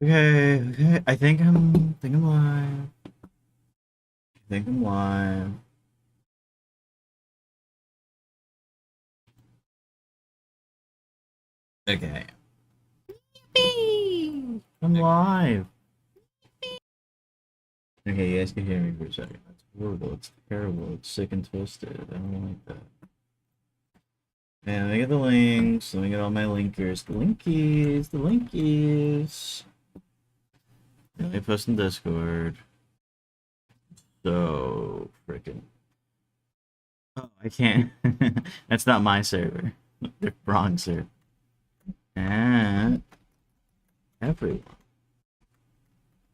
Okay. I think I'm live. I think I'm live. Okay. I'm live. Okay, you guys can hear me for a second. That's horrible. It's terrible. It's sick and twisted. I don't like that. And let me get the links. Let me get all my linkers. The linkies. Let me post in Discord. So freaking. Oh, I can't. That's not my server. The wrong server. And everyone.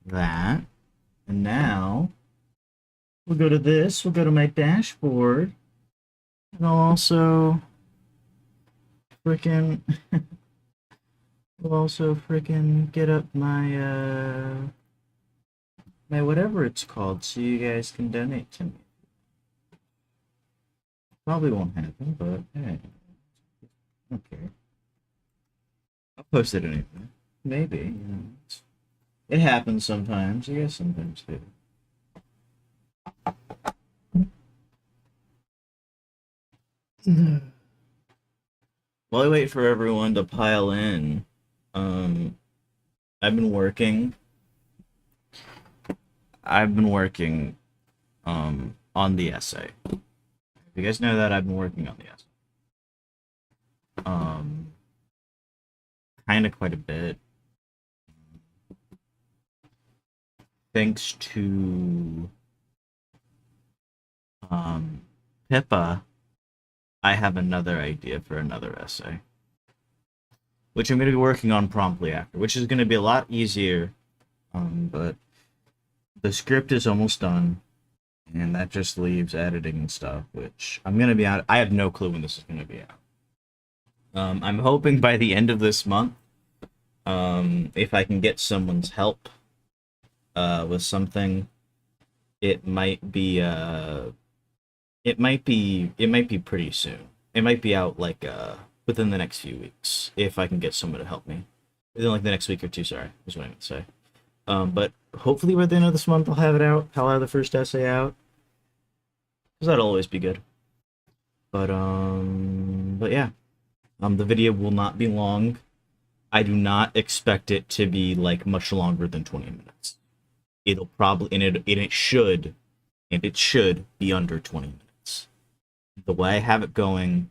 That. And now we'll go to this. We'll go to my dashboard. And I'll also freaking get up my whatever it's called so you guys can donate to me. Probably won't happen, but hey. I don't care. I'll post it anyway. Maybe, it happens sometimes. I guess sometimes too. While I wait for everyone to pile in, um, I've been working. I've been working on the essay. You guys know that I've been working on the essay. Um, Kind of quite a bit. Thanks to Pippa, I have another idea for another essay, which I'm going to be working on promptly after, which is going to be a lot easier. But the script is almost done, and that just leaves editing and stuff, which I'm going to be out. I have no clue when this is going to be out. I'm hoping by the end of this month, if I can get someone's help with something, it might be it might be pretty soon. It might be out like within the next few weeks if I can get someone to help me. Within like the next week or two, sorry, is what I meant to say. But hopefully by the end of this month I'll have it out. I'll have the first essay out. Because that'll always be good. But yeah. The video will not be long. I do not expect it to be like much longer than 20 minutes. It'll probably and it should be under 20 minutes. The way I have it going,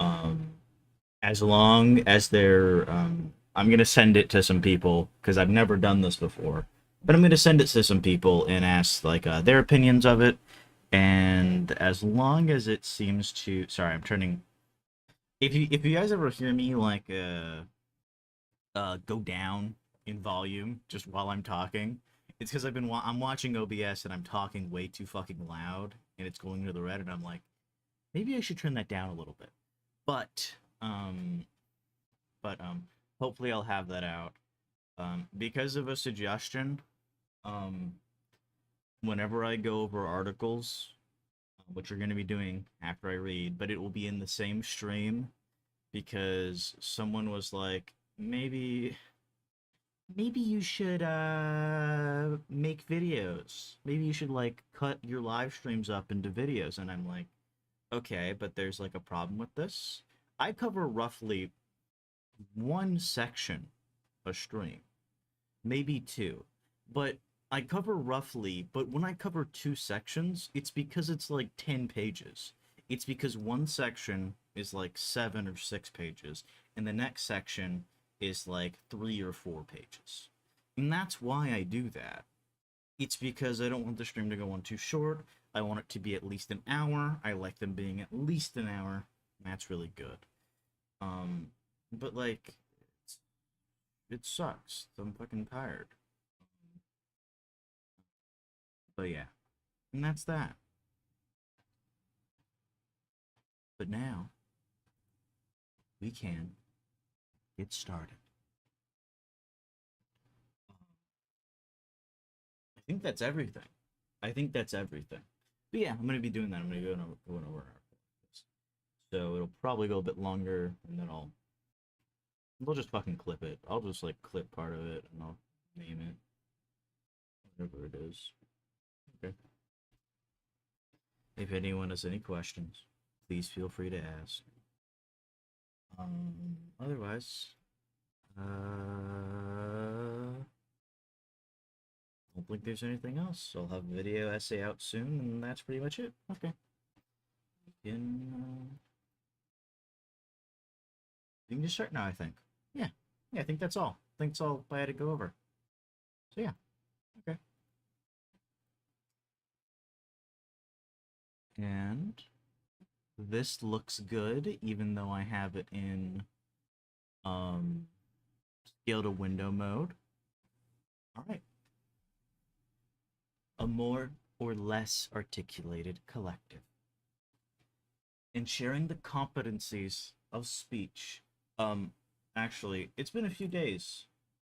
um, as long as they're, I'm gonna send it to some people because I've never done this before, but I'm gonna send it to some people and ask like their opinions of it. And as long as it seems to, sorry, I'm turning. If you guys ever hear me like go down in volume just while I'm talking, it's because I'm watching OBS and I'm talking way too fucking loud and it's going to the red and I'm like, maybe I should turn that down a little bit. But um but hopefully I'll have that out. Because of a suggestion, um whenever I go over articles, which we're going to be doing after I read, but it will be in the same stream because someone was like, maybe you should make videos. Maybe you should like cut your live streams up into videos. And I'm like, okay, but there's like a problem with this. I cover roughly one section a stream, maybe two. But I cover roughly, but when I cover two sections, it's because it's like 10 pages. It's because one section is like 7 or 6 pages, and the next section is like 3 or 4 pages. And that's why I do that. It's because I don't want the stream to go on too short. I want it to be at least an hour. I like them being at least an hour. That's really good. Um, but like, it sucks. I'm fucking tired. But yeah, and that's that. But now we can get started. I think that's everything. I think that's everything. But yeah, I'm gonna be doing that. I'm gonna go going over our this. So it'll probably go a bit longer, and then we'll just fucking clip it. I'll just like clip part of it, and I'll Name it. Whatever it is. Okay. If anyone has any questions, please feel free to ask. Otherwise, don't think there's anything else. I'll have a video essay out soon, and that's pretty much it. Okay. You can just start now, I think. Yeah. Yeah, I think that's all. I think that's all I had to go over. So yeah. Okay. And this looks good, even though I have it in scale to window mode. All right. A more or less articulated collective. In sharing the competencies of speech. Actually, it's been a few days.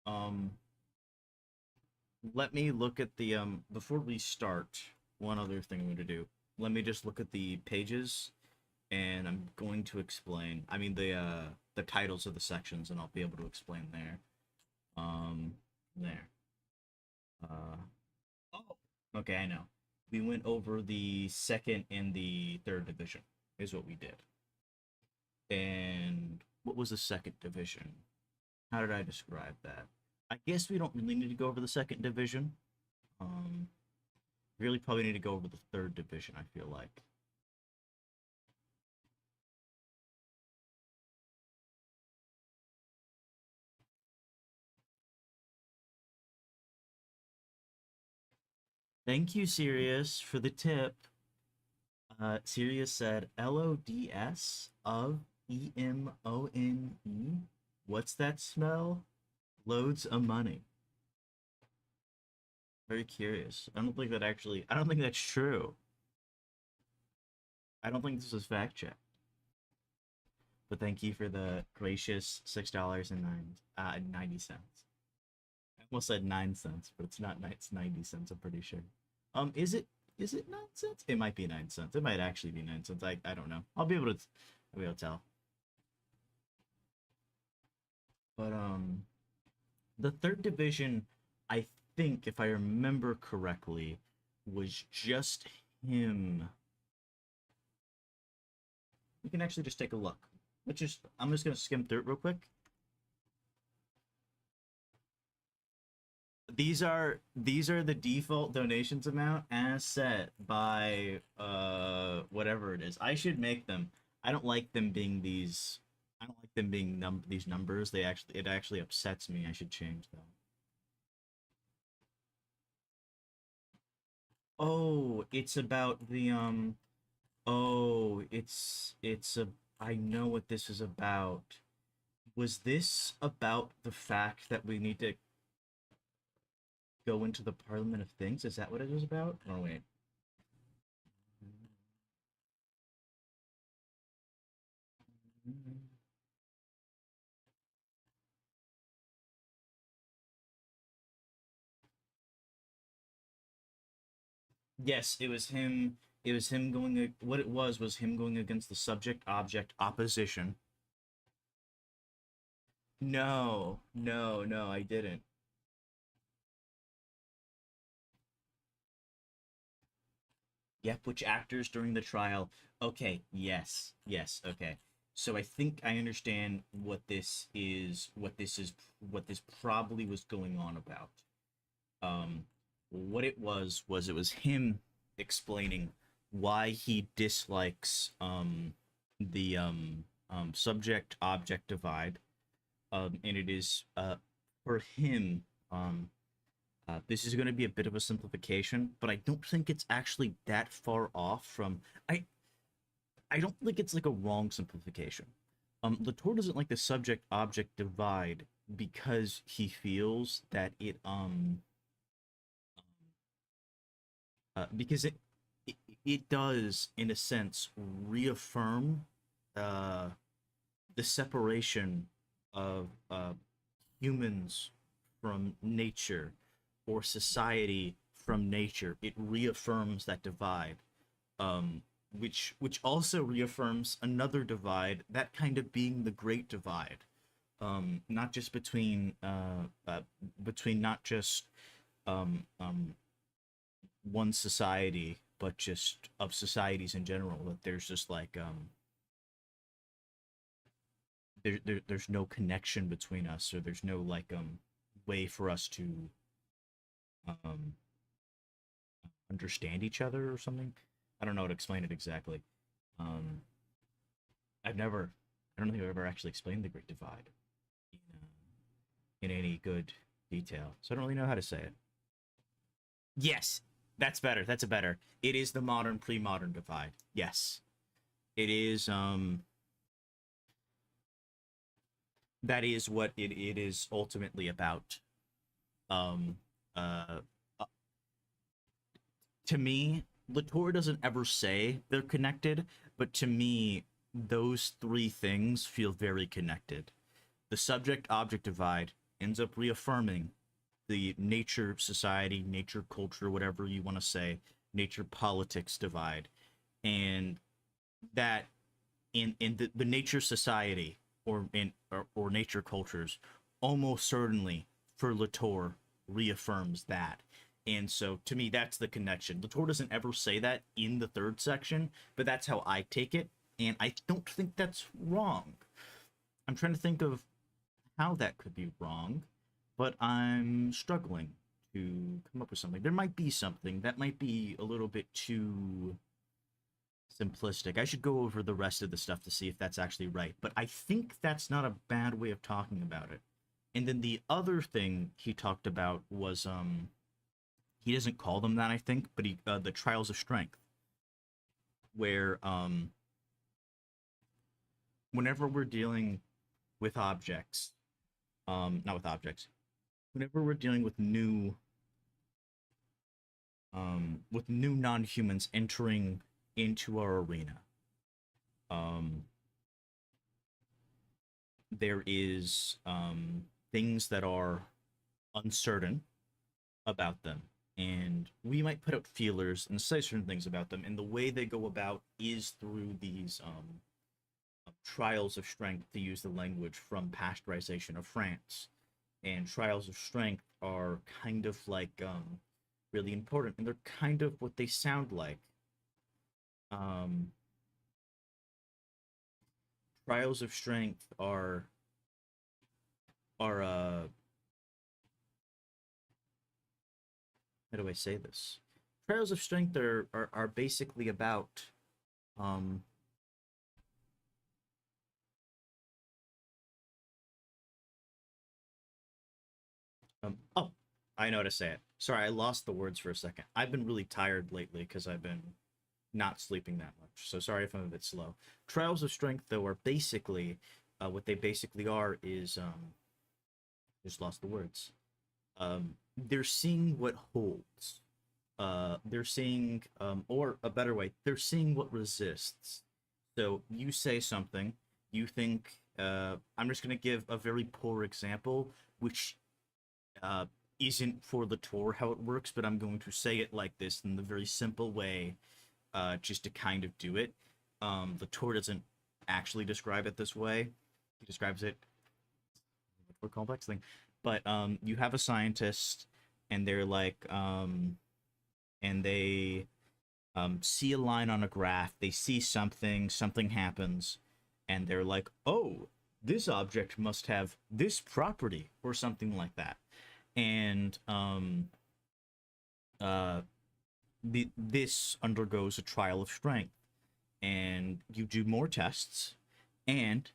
Um, let me look at the before we start, one other thing I'm going to do. Let me just look at the pages, and I'm going to explain. I mean the titles of the sections, and I'll be able to explain there. There. Oh, okay, I know. We went over the second and the third division, is what we did. And what was the second division? How did I describe that? I guess we don't really need to go over the second division. Really probably need to go over the third division, I feel like. Thank you, Sirius, for the tip. Sirius said LODS of EMONE. What's that smell? Loads of money. Very curious. I don't think that actually. I don't think that's true. I don't think this was fact checked. But thank you for the gracious $6.90. I almost said 9 cents, but it's not. It's 90 cents. I'm pretty sure. Is it? Is it 9 cents? It might be 9 cents. It might actually be 9 cents. I don't know. I'll be able to. I'll be able to tell. But the third division, I think, if I remember correctly, was just him. We can actually just take a look. I'm just gonna skim through it real quick. These are the default donations amount as set by whatever it is. I should make them. I don't like them being these. I don't like them being these numbers. It actually upsets me. I should change them. Oh, it's about the oh, it's a I know what this is about. Was this about the fact that we need to go into the Parliament of Things? Is that what it was about? Oh wait. Yes, it was him. It was him going. What it was him going against the subject object opposition. No, no, no, I didn't. Yep, which actors during the trial? Okay, yes, yes, okay. So I think I understand what this is. What this probably was going on about. Um, what it was it was him explaining why he dislikes the subject object divide, and it is for him. This is going to be a bit of a simplification, but I don't think it's actually that far off from. I don't think it's like a wrong simplification. Latour doesn't like the subject object divide because he feels that because it it does in a sense reaffirm uh the separation of humans from nature or society from nature. It reaffirms that divide, which also reaffirms another divide, that kind of being the great divide, not just between not just um, um, one society, but just of societies in general. That there's just like there's no connection between us, or there's no like way for us to um understand each other or something. I don't know how to explain it exactly. Um, I don't think I've ever actually explained the Great Divide in any good detail, so I don't really know how to say it. Yes, that's better. That's a better. It is the modern pre-modern divide. Yes, it is. That is what it is ultimately about. Um, uh, uh, to me, Latour doesn't ever say they're connected, but to me, those three things feel very connected. The subject object divide ends up reaffirming the nature society, nature culture, whatever you want to say, nature politics divide. And that in the nature society or nature cultures almost certainly for Latour reaffirms that. And so to me that's the connection. Latour doesn't ever say that in the third section, but that's how I take it, and I don't think that's wrong. I'm trying to think of how that could be wrong, but I'm struggling to come up with something. There might be something that might be a little bit too simplistic. I should go over the rest of the stuff to see if that's actually right, but I think that's not a bad way of talking about it. And then the other thing he talked about was he doesn't call them that, I think, but he the trials of strength, where whenever we're dealing with objects, not with objects, whenever we're dealing with new non-humans entering into our arena, um there is things that are uncertain about them, and we might put out feelers and say certain things about them, and the way they go about is through these trials of strength, to use the language from Pasteurization of France. And trials of strength are kind of like really important, and they're kind of what they sound like. um Trials of strength are how do I say this? Trials of strength are basically about um oh, I know how to say it. Sorry, I lost the words for a second. I've been really tired lately because I've been not sleeping that much. So sorry if I'm a bit slow. Trials of strength though are basically what they basically are is just lost the words. They're seeing what holds. They're seeing or a better way, they're seeing what resists. So you say something, you think I'm just going to give a very poor example, which uh, isn't for the tour how it works, but I'm going to say it like this in the very simple way, just to kind of do it. The tour doesn't actually describe it this way. He describes it more complex thing. But you have a scientist, and they're like, and they see a line on a graph. They see something, something happens, and they're like, oh, this object must have this property or something like that. And uh, this undergoes a trial of strength, and you do more tests, and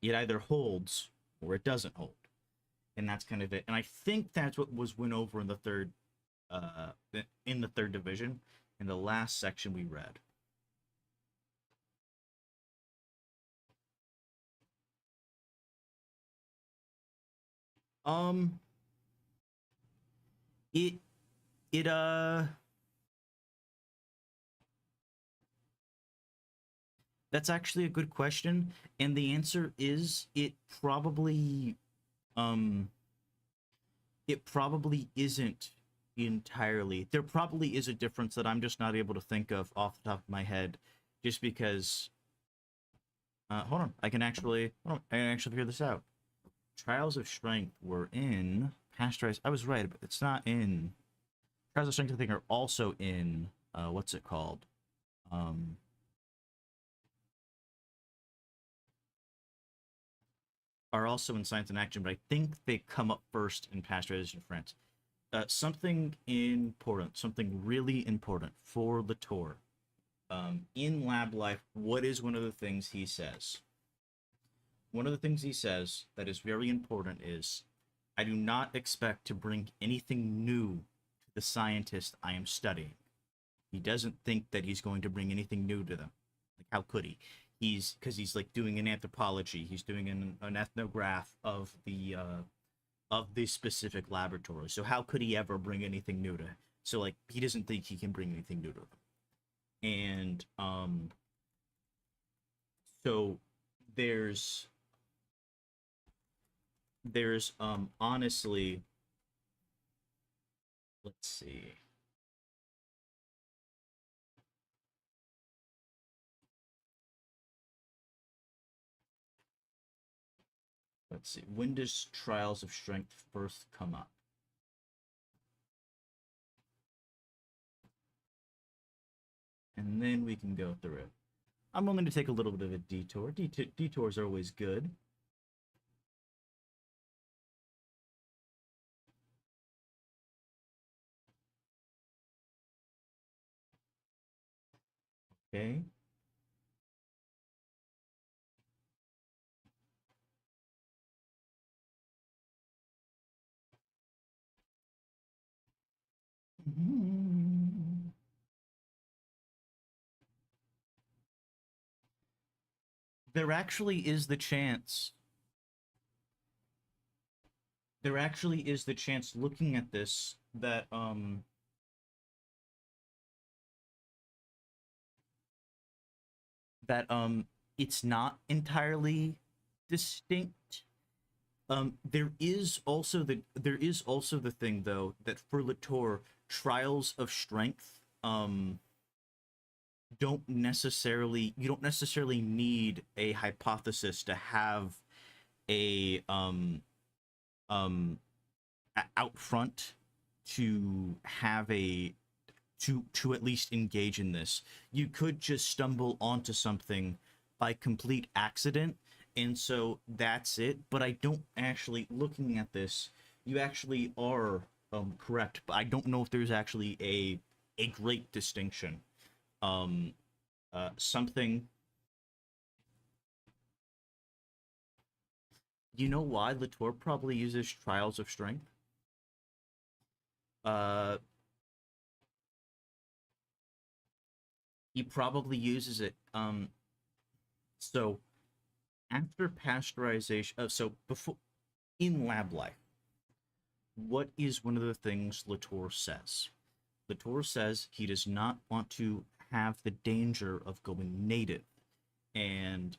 it either holds or it doesn't hold, and that's kind of it. And I think that's what was went over uh, in the third division, in the last section we read. Um, it it that's actually a good question, and the answer is um it probably isn't entirely. There probably is a difference that I'm just not able to think of off the top of my head, just because hold on, I can actually figure this out. Trials of Strength were in Pasteurized. I was right, but it's not in Trials of Strength. I think are also in what's it called? Um, are also in Science and Action, but I think they come up first in Pasteurization France. Something important, something really important for Latour. In lab life, what is one of the things he says? One of the things he says that is very important is, I do not expect to bring anything new to the scientist I am studying. He doesn't think that he's going to bring anything new to them. Like, how could he? He's because he's like doing an anthropology. He's doing an ethnograph of the specific laboratory. So how could he ever bring anything new to him? So like he doesn't think he can bring anything new to them. And so there's honestly, let's see. Let's see. When does Trials of Strength first come up? And then we can go through it. I'm willing to take a little bit of a detour. Detours are always good. Okay. There actually is the chance. There actually is the chance looking at this that it's not entirely distinct. There is also the thing though that for Latour, trials of strength you don't necessarily need a hypothesis to have a out front to have a to at least engage in this. You could just stumble onto something by complete accident, and so that's it. But I don't actually, looking at this, you actually are correct, but I don't know if there's actually a great distinction. Um, something, you know why Latour probably uses Trials of Strength? Uh, he probably uses it. So after pasteurization, so before in lab life, what is one of the things Latour says? Latour says he does not want to have the danger of going native. And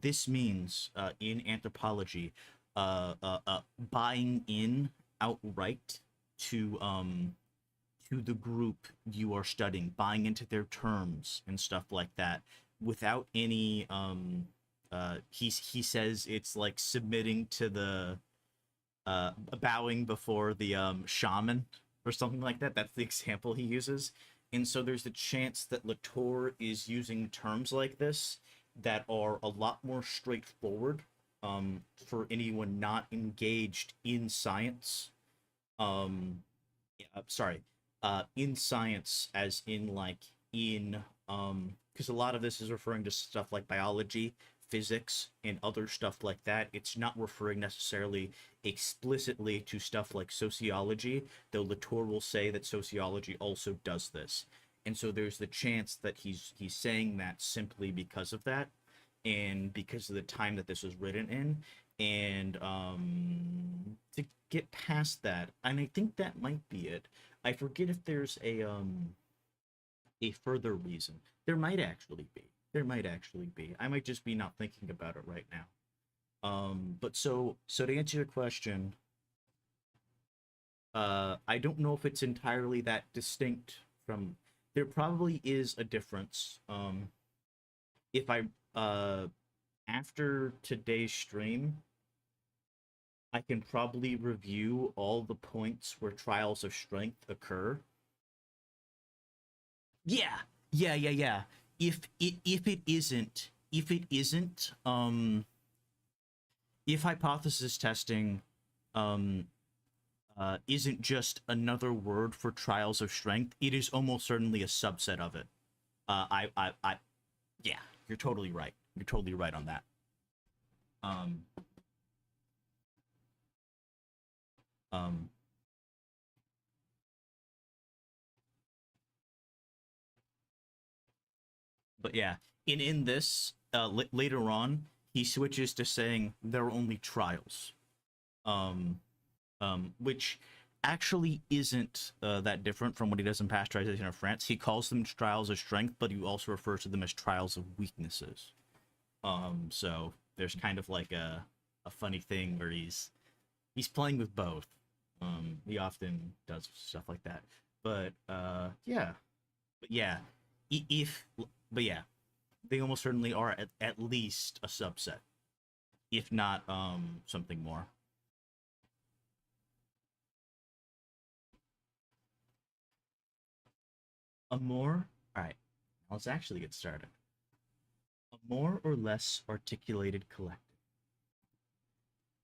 this means in anthropology, buying in outright to the group you are studying, buying into their terms and stuff like that, without any he says it's like submitting to the bowing before the shaman or something like that. That's the example he uses. And so there's the chance that Latour is using terms like this that are a lot more straightforward for anyone not engaged in science. Sorry, in science, as in like in because a lot of this is referring to stuff like biology, physics, and other stuff like that. It's not referring necessarily explicitly to stuff like sociology, though Latour will say that sociology also does this. And so there's the chance that he's saying that simply because of that, and because of the time that this was written in, and to get past that, and I think that might be it. I forget if there's a further reason. There might actually be. There might actually be. I might just be not thinking about it right now. But so to answer your question, I don't know if it's entirely that distinct from. There probably is a difference. If I after today's stream, I can probably review all the points where trials of strength occur. Yeah, yeah. If it isn't, if hypothesis testing, um, isn't just another word for trials of strength, it is almost certainly a subset of it. Yeah, you're totally right. You're totally right on that. Um, um, but yeah, in this, later on, he switches to saying there are only trials. Um, which actually isn't that different from what he does in Pasteurization of France. He calls them trials of strength, but he also refers to them as trials of weaknesses. So there's kind of like a funny thing where he's playing with both. He often does stuff like that. But yeah, but yeah, if but yeah, they almost certainly are at least a subset, if not something more. A more all right. Let's actually get started. A more or less articulated collective.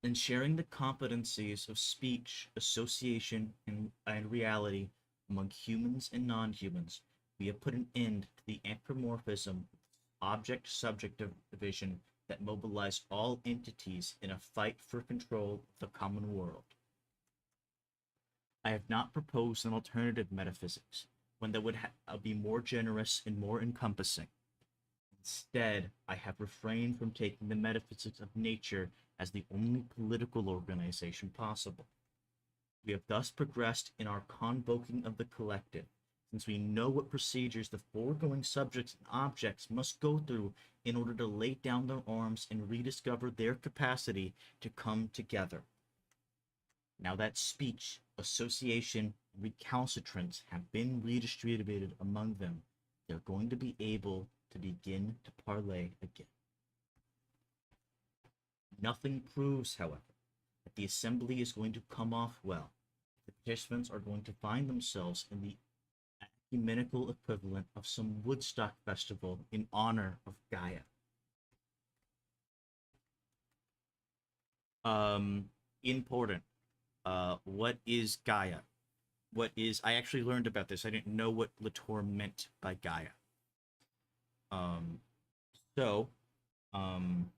In sharing the competencies of speech, association, and reality among humans and non-humans, we have put an end to the anthropomorphism object-subject division that mobilized all entities in a fight for control of the common world. I have not proposed an alternative metaphysics, one that would be more generous and more encompassing. Instead, I have refrained from taking the metaphysics of nature as the only political organization possible. We have thus progressed in our convoking of the collective, since we know what procedures the foregoing subjects and objects must go through in order to lay down their arms and rediscover their capacity to come together. Now that speech, association, and recalcitrance have been redistributed among them, they're going to be able to begin to parlay again. Nothing proves, however, that the assembly is going to come off well. The participants are going to find themselves in the ecumenical equivalent of some Woodstock festival in honor of Gaia. Um, Important. What is Gaia? What is? I actually learned about this. I didn't know what Latour meant by Gaia. Um, so, um,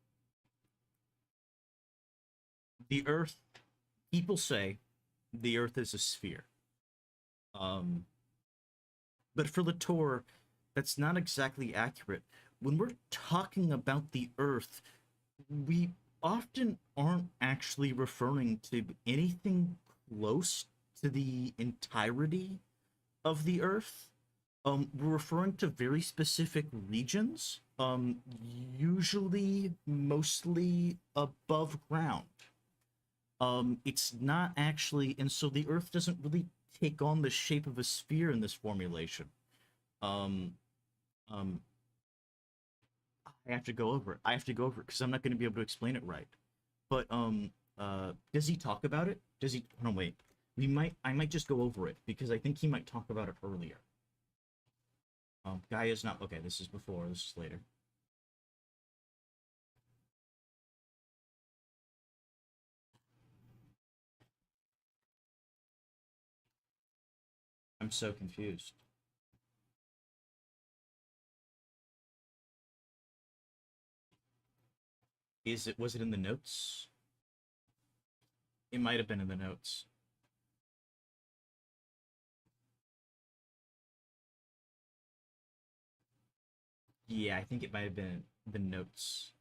the Earth. People say the Earth is a sphere. Um, but for Latour, that's not exactly accurate. When we're talking about the Earth, we often aren't actually referring to anything close to the entirety of the Earth. We're referring to very specific regions, usually mostly above ground. It's not actually, and so the Earth doesn't really take on the shape of a sphere in this formulation. Um, um, I have to go over it. I have to go over it because I'm not going to be able to explain it right. But does he talk about it? Does he? No, wait. We might. I might just go over it because I think he might talk about it earlier. Guy is not okay. This is before. This is later. I'm so confused. Is it? Was it in the notes? It might have been in the notes. Yeah, I think it might have been the notes.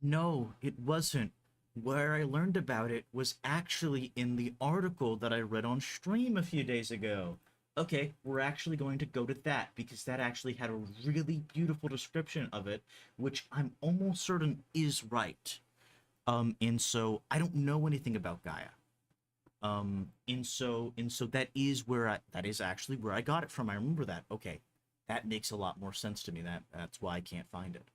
No, it wasn't. Where I learned about it was actually in the article that I read on stream a few days ago. Okay, we're actually going to go to that because that actually had a really beautiful description of it, which I'm almost certain is right. And so I don't know anything about Gaia. And so that is where I that is actually where I got it from. I remember that. Okay, That makes a lot more sense to me. That's why I can't find it.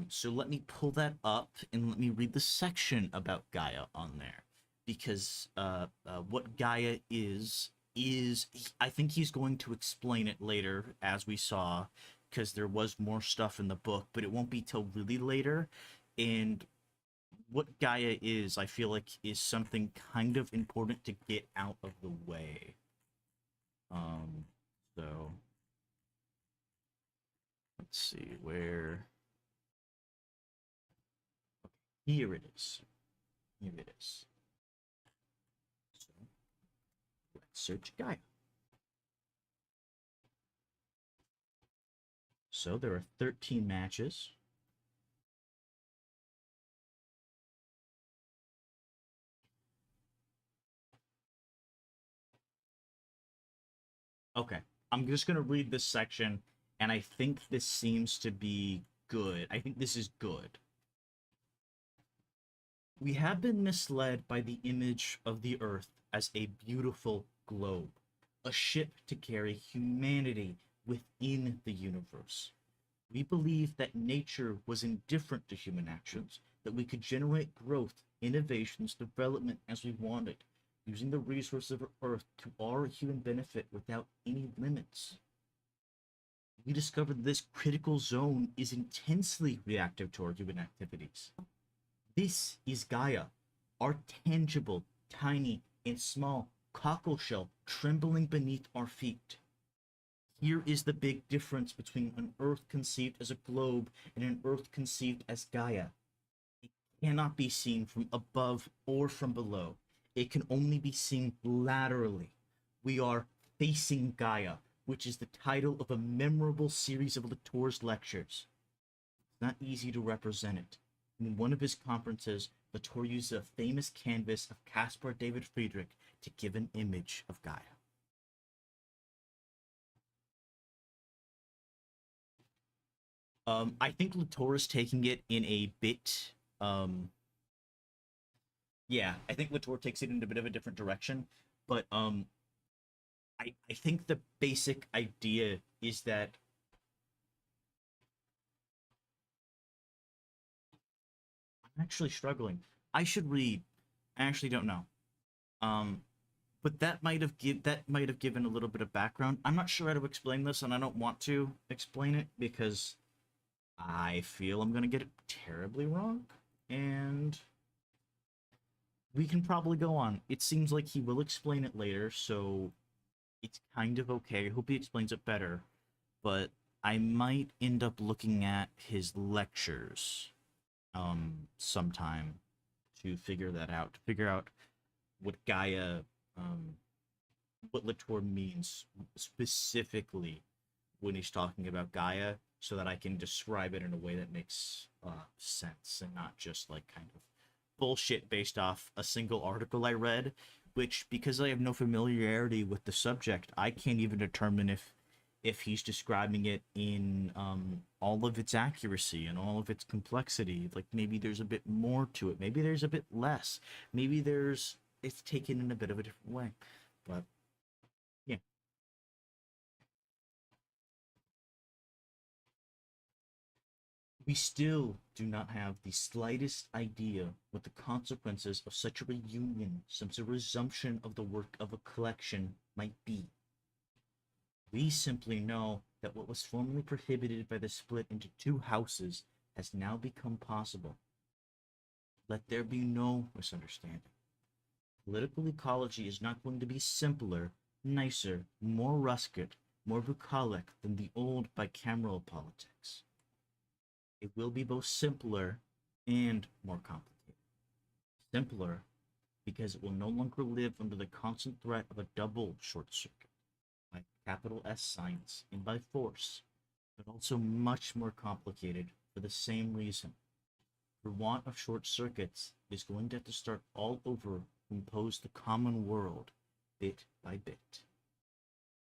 So let me pull that up and let me read the section about Gaia on there, because what Gaia is I think he's going to explain it later, as we saw, because there was more stuff in the book, but it won't be till really later. And what Gaia is, I feel like, is something kind of important to get out of the way. So let's see where. Here it is. Here it is. So let's search Gaia. So there are 13 matches. Okay, I'm just going to read this section, and I think this seems to be good. I think this is good. We have been misled by the image of the Earth as a beautiful globe, a ship to carry humanity within the universe. We believed that nature was indifferent to human actions, that we could generate growth, innovations, development as we wanted, using the resources of Earth to our human benefit without any limits. We discovered this critical zone is intensely reactive to our human activities. This is Gaia, our tangible, tiny, and small cockleshell trembling beneath our feet. Here is the big difference between an Earth conceived as a globe and an Earth conceived as Gaia. It cannot be seen from above or from below. It can only be seen laterally. We are facing Gaia, which is the title of a memorable series of Latour's lectures. It's not easy to represent it. In one of his conferences, Latour used a famous canvas of Caspar David Friedrich to give an image of Gaia. I think Latour is taking it in a bit. Yeah, I think Latour takes it in a bit of a different direction, but I think the basic idea is that I'm actually struggling. I should read. I actually don't know. Um, but that might have given a little bit of background. I'm not sure how to explain this, and I don't want to explain it because I feel I'm gonna get it terribly wrong, and we can probably go on. It seems like he will explain it later, so it's kind of okay. I hope he explains it better, but I might end up looking at his lectures sometime to figure that out, to figure out what Gaia what Latour means specifically when he's talking about Gaia, so that I can describe it in a way that makes sense and not just like kind of bullshit based off a single article I read, which, because I have no familiarity with the subject, I can't even determine if he's describing it in all of its accuracy and all of its complexity. Like, maybe there's a bit more to it, maybe there's a bit less, maybe it's taken in a bit of a different way. But yeah. We still do not have the slightest idea what the consequences of such a reunion, since a resumption of the work of a collection, might be. We simply know that what was formerly prohibited by the split into two houses has now become possible. Let there be no misunderstanding. Political ecology is not going to be simpler, nicer, more rustic, more bucolic than the old bicameral politics. It will be both simpler and more complicated. Simpler because it will no longer live under the constant threat of a double short circuit, by capital S science and by force, but also much more complicated for the same reason. For want of short circuits, it is going to have to start all over to impose the common world bit by bit.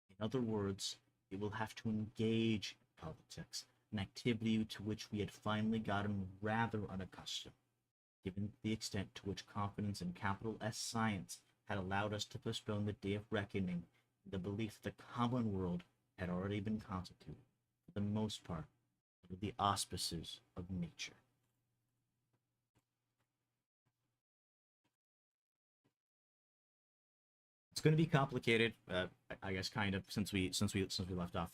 In other words, it will have to engage in politics, an activity to which we had finally gotten rather unaccustomed, given the extent to which confidence in capital S science had allowed us to postpone the day of reckoning, the belief that the common world had already been constituted, for the most part, under the auspices of nature. It's going to be complicated, I guess, kind of, since we left off.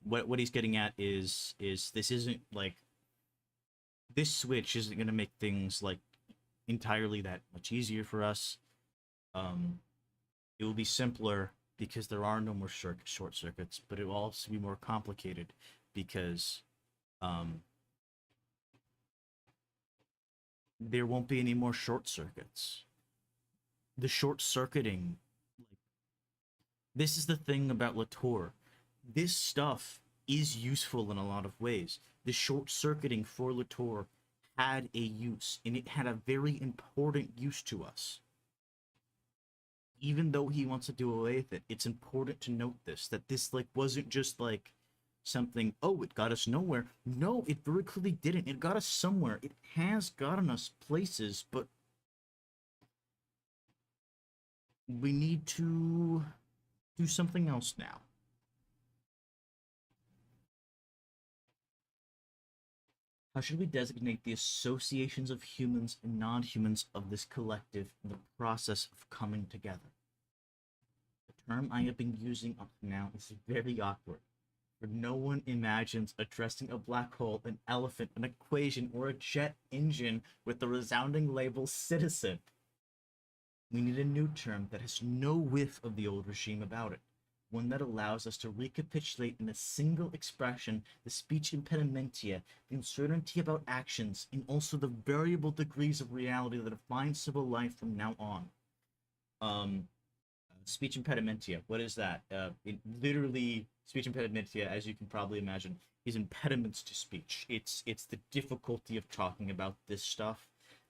What he's getting at is this isn't like this switch isn't going to make things like entirely that much easier for us. Um, it will be simpler because there are no more short circuits, but it will also be more complicated because um, there won't be any more short circuits. The short circuiting, like, this is the thing about Latour. This stuff is useful in a lot of ways. The short circuiting for Latour had a use, and it had a very important use to us. Even though he wants to do away with it, it's important to note this, that this like wasn't just like something, oh, it got us nowhere. No, it very clearly didn't. It got us somewhere. It has gotten us places, but we need to do something else now. How should we designate the associations of humans and non-humans of this collective in the process of coming together? The term I have been using up to now is very awkward, for no one imagines addressing a black hole, an elephant, an equation, or a jet engine with the resounding label citizen. We need a new term that has no whiff of the old regime about it, one that allows us to recapitulate in a single expression the speech impedimenta, the uncertainty about actions, and also the variable degrees of reality that define civil life from now on. Speech impedimenta, what is that? Literally, speech impedimenta, as you can probably imagine, is impediments to speech. It's the difficulty of talking about this stuff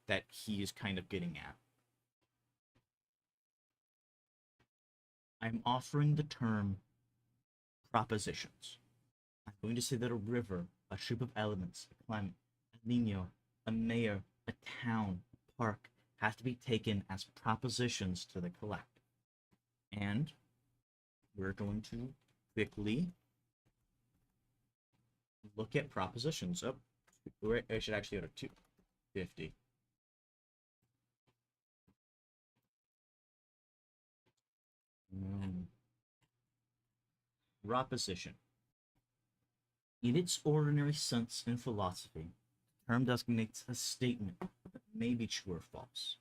that he is kind of getting at. I'm offering the term propositions. I'm going to say that a river, a troop of elements, a climate, a niño, a mayor, a town, a park, have to be taken as propositions to the collective. And we're going to quickly look at propositions. Oh, I should actually go to 250. Proposition. In its ordinary sense in philosophy, the term designates a statement that may be true or false.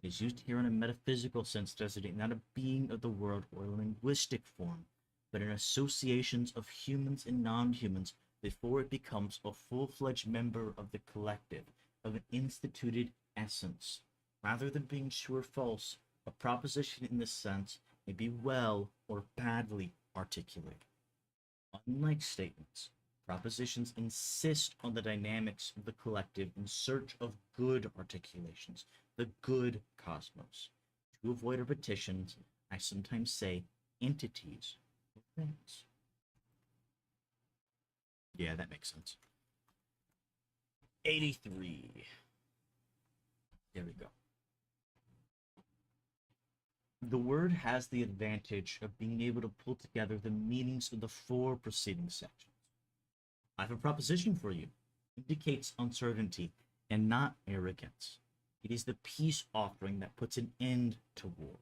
It is used here in a metaphysical sense to designate not a being of the world or a linguistic form, but in associations of humans and non-humans before it becomes a full-fledged member of the collective, of an instituted essence. Rather than being true or false, a proposition in this sense may be well or badly articulated. Unlike statements, propositions insist on the dynamics of the collective in search of good articulations, the good cosmos. To avoid repetitions, I sometimes say entities or things. Yeah, that makes sense. 83. There we go. The word has the advantage of being able to pull together the meanings of the 4 preceding sections. I have a proposition for you. It indicates uncertainty and not arrogance. It is the peace offering that puts an end to war.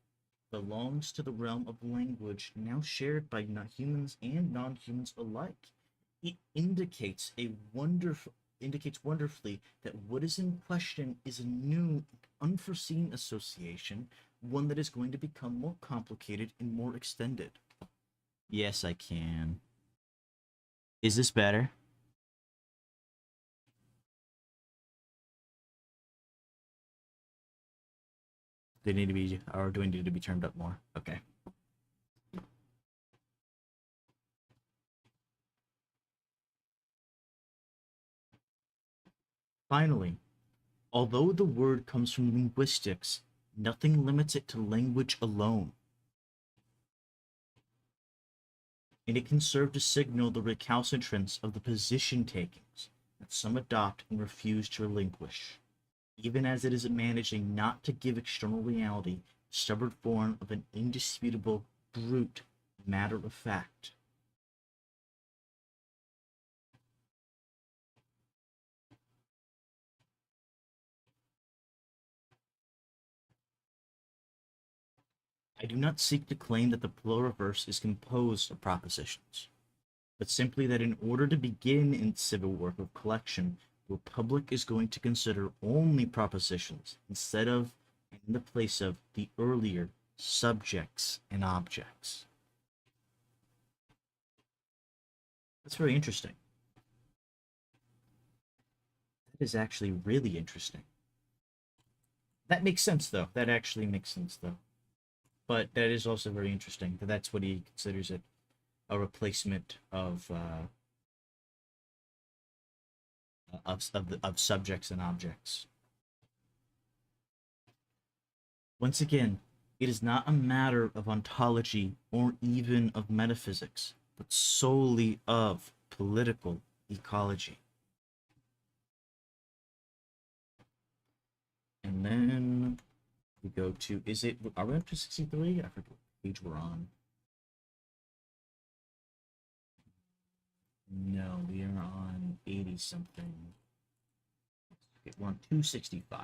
It belongs to the realm of language now shared by humans and non-humans alike. It indicates wonderfully that what is in question is a new, unforeseen association, one that is going to become more complicated and more extended. Yes, I can. Is this better? They need to be, or do we need to be turned up more? Okay. Finally, although the word comes from linguistics, nothing limits it to language alone. And it can serve to signal the recalcitrance of the position takings that some adopt and refuse to relinquish, even as it is managing not to give external reality the stubborn form of an indisputable, brute matter of fact. I do not seek to claim that the pluriverse is composed of propositions, but simply that in order to begin in civil work of collection, the Republic is going to consider only propositions instead of, and in the place of, the earlier subjects and objects. That's very interesting. That is actually really interesting. That makes sense, though. That actually makes sense, though. But that is also very interesting. That's what he considers it, a replacement of subjects and objects. Once again, it is not a matter of ontology or even of metaphysics, but solely of political ecology. And then we go to, are we up to 63? I forget what page we're on. No, we are on 80 something. Okay, we're on 265.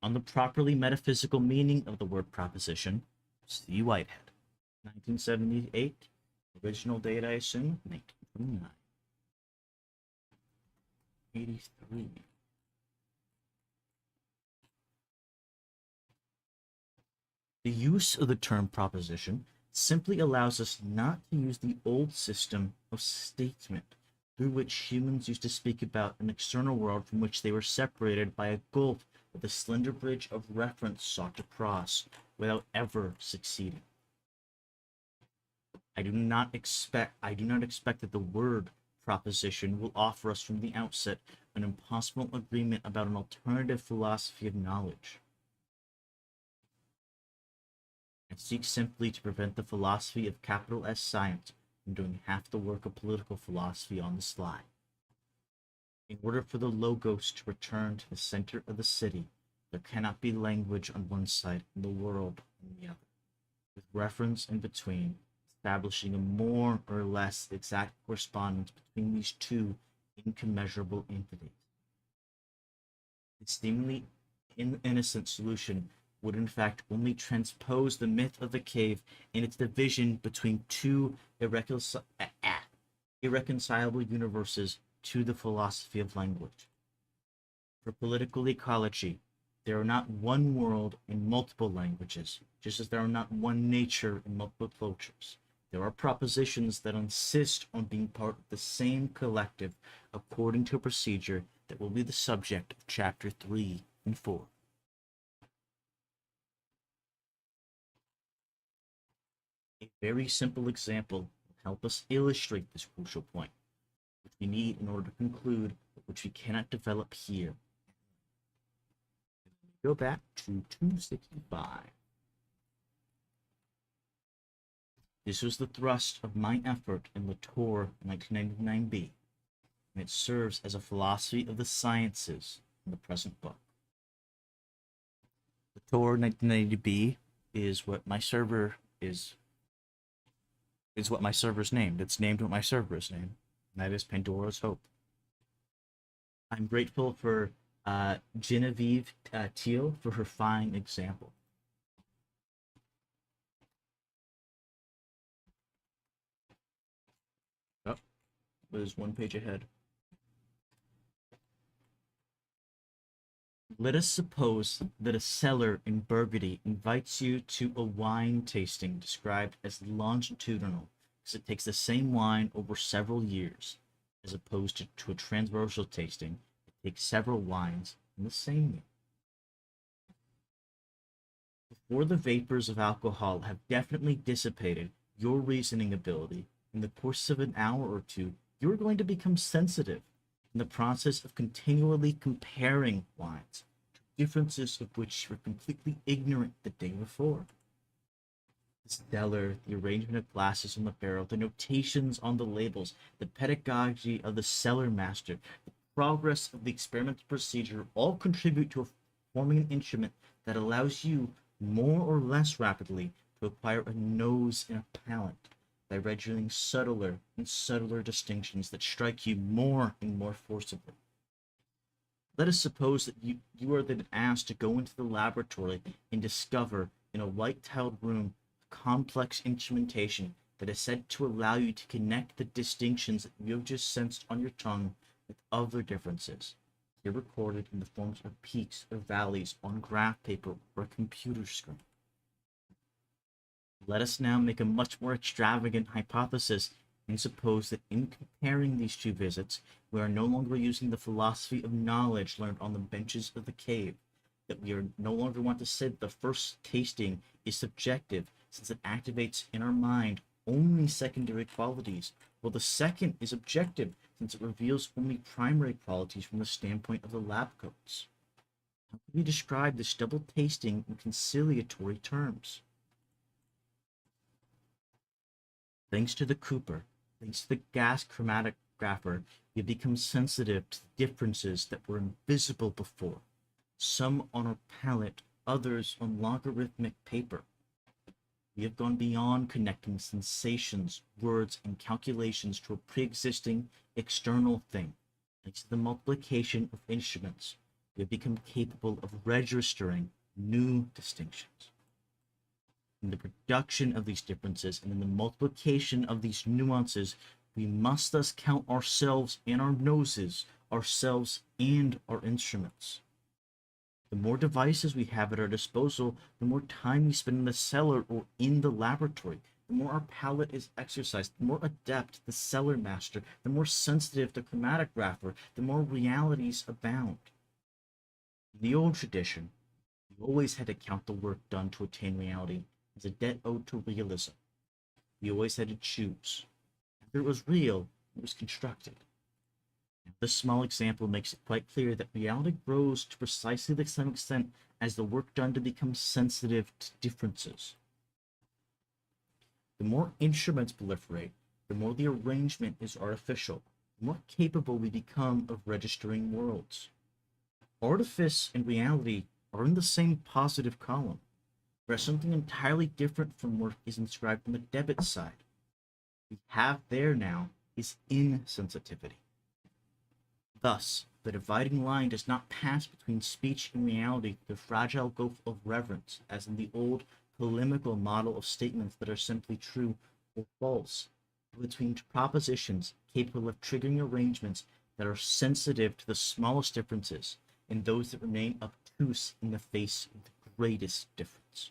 On the properly metaphysical meaning of the word proposition, C. Whitehead. 1978. Original date, I assume, 1929. 83. The use of the term proposition simply allows us not to use the old system of statement through which humans used to speak about an external world from which they were separated by a gulf that the slender bridge of reference sought to cross without ever succeeding. I do not expect that the word proposition will offer us from the outset an impossible agreement about an alternative philosophy of knowledge. I seek simply to prevent the philosophy of capital S science from doing half the work of political philosophy on the sly. In order for the logos to return to the center of the city, there cannot be language on one side and the world on the other, with reference in between, establishing a more or less exact correspondence between these two incommensurable entities. The seemingly innocent solution would in fact only transpose the myth of the cave in its division between two irreconcilable universes to the philosophy of language. For political ecology, there are not one world in multiple languages, just as there are not one nature in multiple cultures. There are propositions that insist on being part of the same collective according to a procedure that will be the subject of chapter 3 and 4. A very simple example will help us illustrate this crucial point, which we need in order to conclude, but which we cannot develop here. Go back to 265. This was the thrust of my effort in Latour 1999b, and it serves as a philosophy of the sciences in the present book. Latour 1990b is what my server is what my server's named. It's named what my server is named, and that is Pandora's Hope. I'm grateful for Genevieve Teal for her fine example. Oh, there's one page ahead. Let us suppose that a cellar in Burgundy invites you to a wine tasting described as longitudinal, because it takes the same wine over several years, as opposed to a transversal tasting that takes several wines in the same year. Before the vapors of alcohol have definitely dissipated your reasoning ability, in the course of an hour or two, you are going to become sensitive in the process of continually comparing wines to differences of which you were completely ignorant the day before. The cellar, the arrangement of glasses on the barrel, the notations on the labels, the pedagogy of the cellar master, the progress of the experimental procedure all contribute to forming an instrument that allows you more or less rapidly to acquire a nose and a palate by regulating subtler and subtler distinctions that strike you more and more forcibly. Let us suppose that you are then asked to go into the laboratory and discover, in a light-tiled room, complex instrumentation that is said to allow you to connect the distinctions that you have just sensed on your tongue with other differences. They're recorded in the forms of peaks or valleys on graph paper or a computer screen. Let us now make a much more extravagant hypothesis and suppose that in comparing these two visits, we are no longer using the philosophy of knowledge learned on the benches of the cave, that we are no longer want to say that the first tasting is subjective since it activates in our mind only secondary qualities, while the second is objective since it reveals only primary qualities from the standpoint of the lab coats. How can we describe this double tasting in conciliatory terms? Thanks to the Cooper, thanks to the gas chromatographer, we have become sensitive to the differences that were invisible before, some on our palette, others on logarithmic paper. We have gone beyond connecting sensations, words, and calculations to a pre-existing external thing. Thanks to the multiplication of instruments, we have become capable of registering new distinctions. In the production of these differences and in the multiplication of these nuances, we must thus count ourselves and our noses, ourselves and our instruments. The more devices we have at our disposal, the more time we spend in the cellar or in the laboratory, the more our palate is exercised, the more adept the cellar master, the more sensitive the chromatographer, the more realities abound. In the old tradition, we always had to count the work done to attain reality as a debt owed to realism. We always had to choose. After it was real, it was constructed. This small example makes it quite clear that reality grows to precisely the same extent as the work done to become sensitive to differences. The more instruments proliferate, the more the arrangement is artificial, the more capable we become of registering worlds. Artifice and reality are in the same positive column, whereas something entirely different from work is inscribed on the debit side. What we have there now is insensitivity. Thus, the dividing line does not pass between speech and reality through the fragile gulf of reverence, as in the old polemical model of statements that are simply true or false, but between propositions capable of triggering arrangements that are sensitive to the smallest differences, and those that remain obtuse in the face of the greatest differences.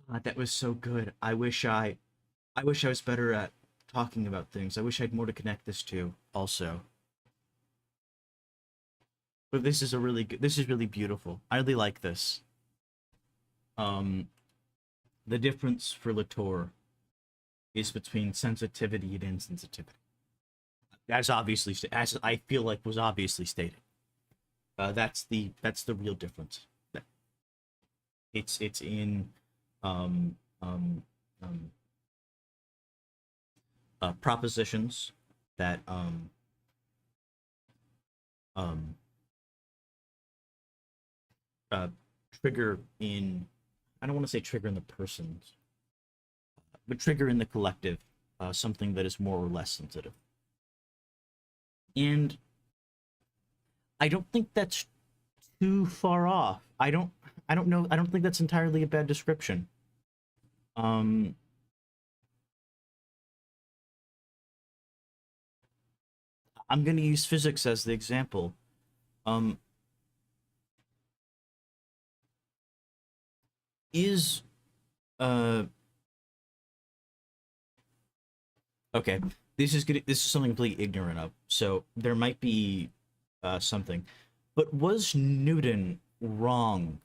That was so good. I wish I was better at talking about things. I wish I had more to connect this to also. But this is this is really beautiful. I really like this. Um, the difference for Latour is between sensitivity and insensitivity. As I feel like was obviously stated. That's the real difference. It's in um, um, um, propositions that um, trigger in, I don't want to say trigger in the persons, but trigger in the collective something that is more or less sensitive. And I don't think that's too far off. I don't know. I don't think that's entirely a bad description. I'm going to use physics as the example. Is okay. This is something completely ignorant of. So there might be something, but was Newton wrong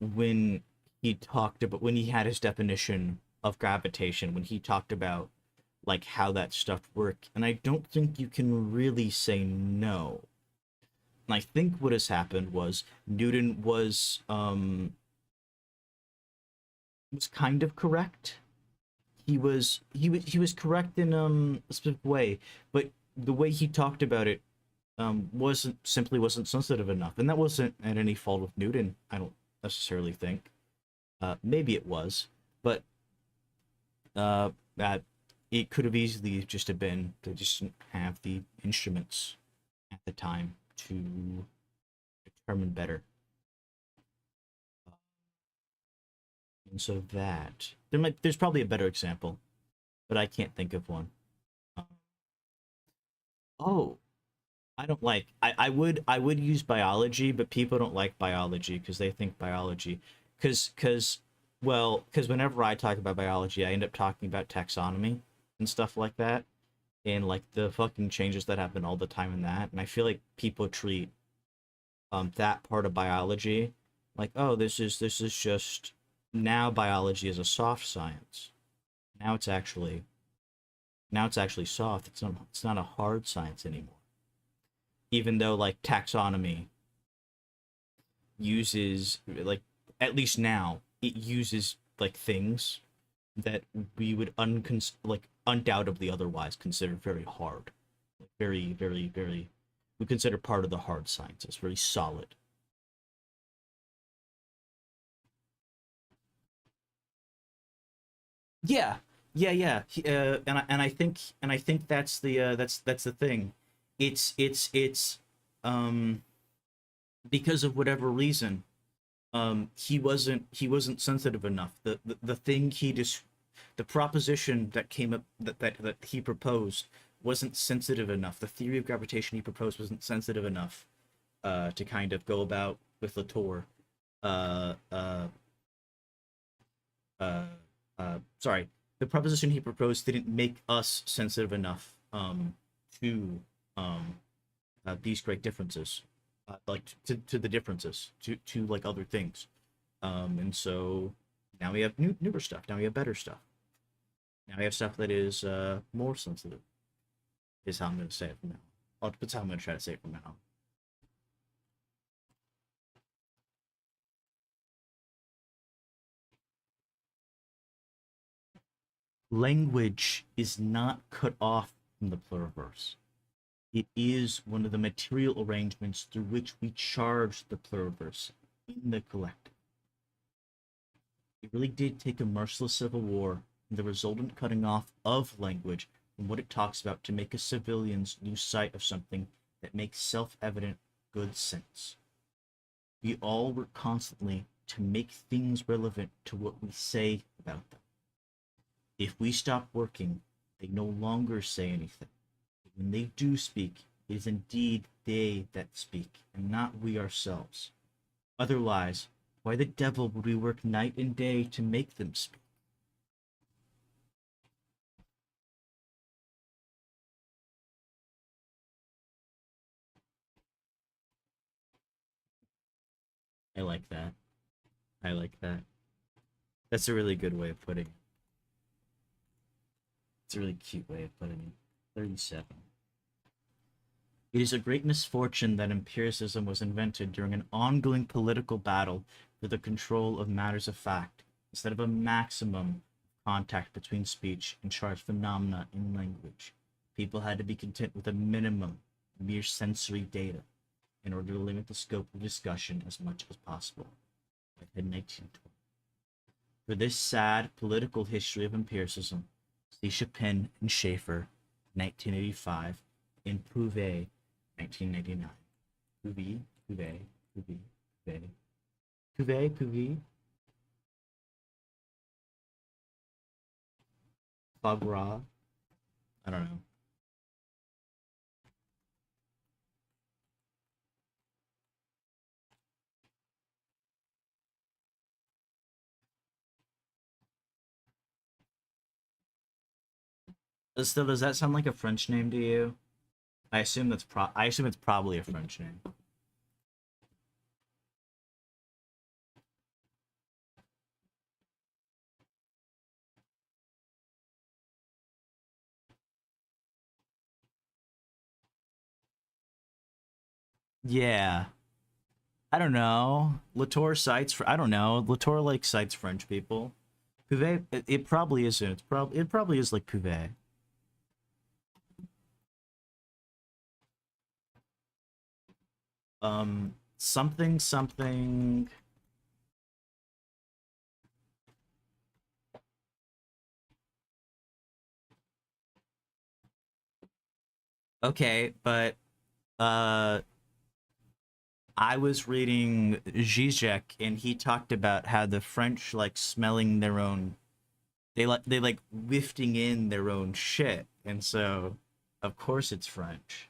when he had his definition of gravitation, when he talked about like how that stuff worked? And I don't think you can really say no. And I think what has happened was Newton was kind of correct. He was correct in a specific way, but the way he talked about it wasn't sensitive enough, and that wasn't at any fault of Newton. I don't necessarily think. Maybe it was, but that it could have easily just have been they just didn't have the instruments at the time to determine better. And so that there's probably a better example, but I can't think of one. Um, oh, I don't like I would use biology, but people don't like biology because they think biology because whenever I talk about biology, I end up talking about taxonomy and stuff like that, and like the fucking changes that happen all the time in that. And I feel like people treat that part of biology like, oh, this is just now biology is a soft science. Now it's actually now it's actually soft. It's not a hard science anymore. Even though like taxonomy uses like at least now it uses like things that we would like undoubtedly otherwise consider very hard, like, very we consider part of the hard sciences, very solid. Yeah, yeah. And I think that's the thing. It's um because of whatever reason, he wasn't sensitive enough. The thing he just the proposition that came up that he proposed wasn't sensitive enough. The theory of gravitation he proposed wasn't sensitive enough to kind of go about with Latour. Uh, uh, uh, Sorry, the proposition he proposed didn't make us sensitive enough to um, these great differences, like to the differences, to like other things. And so now we have newer stuff. Now we have better stuff. Now we have stuff that is more sensitive. Is how I'm going to say it from now. Well, that's how I'm going to try to say it from now. Language is not cut off from the pluriverse. It is one of the material arrangements through which we charge the pluriverse in the collective. It really did take a merciless civil war and the resultant cutting off of language from what it talks about to make us civilians lose sight of something that makes self-evident good sense. We all work constantly to make things relevant to what we say about them. If we stop working, they no longer say anything. When they do speak, it is indeed they that speak, and not we ourselves. Otherwise, why the devil would we work night and day to make them speak? I like that. I like that. That's a really good way of putting it. It's a really cute way of putting it. 37. It is a great misfortune that empiricism was invented during an ongoing political battle for the control of matters of fact, instead of a maximum contact between speech and charged phenomena in language. People had to be content with a minimum mere sensory data in order to limit the scope of discussion as much as possible. In 1920. For this sad political history of empiricism, see Chapin and Schaeffer, 1985, and Pouvet, 1999. Pouvet, Pouvet, Pouvet, Pouvet, Pouvet, Pouvet, Fagra. I don't know. Still, does that sound like a French name to you? I assume it's probably a French name. Yeah. I don't know. Latour cites for I don't know. Latour like cites French people. Pouvet, it probably isn't. It probably is like Pouvet. Something something. Okay, but uh I was reading Zizek, and he talked about how the French like smelling their own. They like wafting in their own shit, and so of course it's French.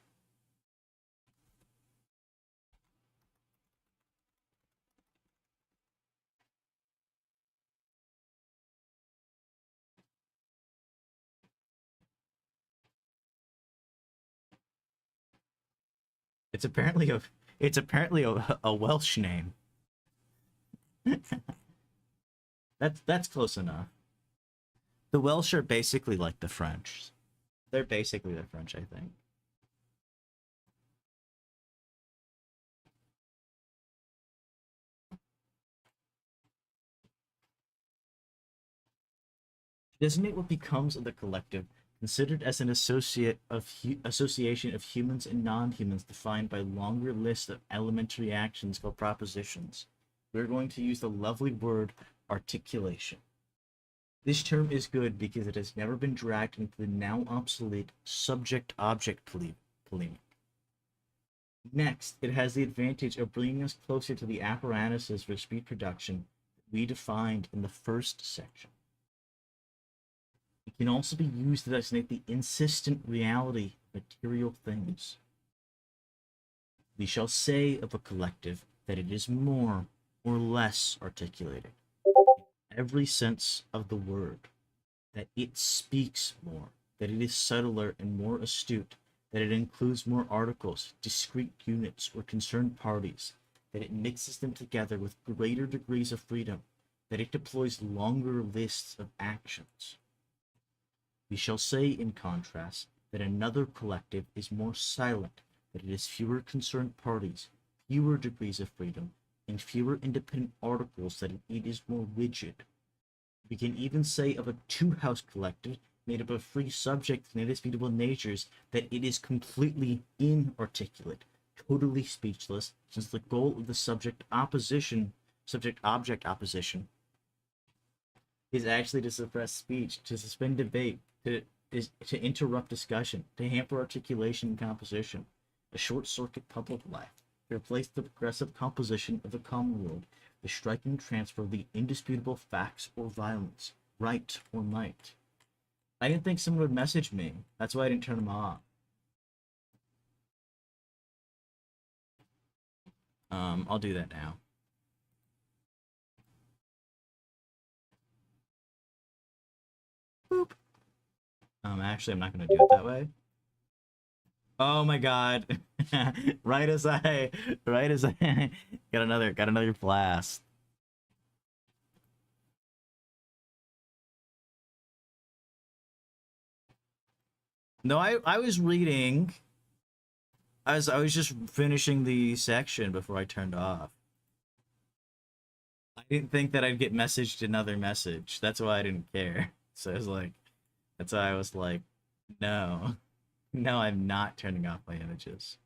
It's apparently a it's apparently a Welsh name. That's close enough. The Welsh are basically like the French. They're basically the French, I think. Designate what becomes of the collective, considered as an association of humans and non-humans defined by longer lists of elementary actions called propositions. We're going to use the lovely word articulation. This term is good because it has never been dragged into the now obsolete subject-object polemic. Next, it has the advantage of bringing us closer to the apparatuses for speech production we defined in the first section. It can also be used to designate the insistent reality of material things. We shall say of a collective that it is more or less articulated, in every sense of the word, that it speaks more, that it is subtler and more astute, that it includes more articles, discrete units, or concerned parties, that it mixes them together with greater degrees of freedom, that it deploys longer lists of actions. We shall say, in contrast, that another collective is more silent, that it has fewer concerned parties, fewer degrees of freedom, and fewer independent articles, that it is more rigid. We can even say of a two-house collective made up of free subjects and indisputable natures that it is completely inarticulate, totally speechless, since the goal of the subject-object opposition, is actually to suppress speech, to suspend debate, to interrupt discussion, to hamper articulation and composition, a short-circuit public life, to replace the progressive composition of the common world, the striking transfer of the indisputable facts or violence, right or might. I didn't think someone would message me. That's why I didn't turn them off. I'll do that now. Boop. Actually, I'm not gonna do it that way. Oh my god! right as I, right as I got another blast. No, I was reading. I was just finishing the section before I turned off. I didn't think that I'd get messaged another message. That's why I didn't care. So I was like, that's why I was like, no, no, I'm not turning off my images.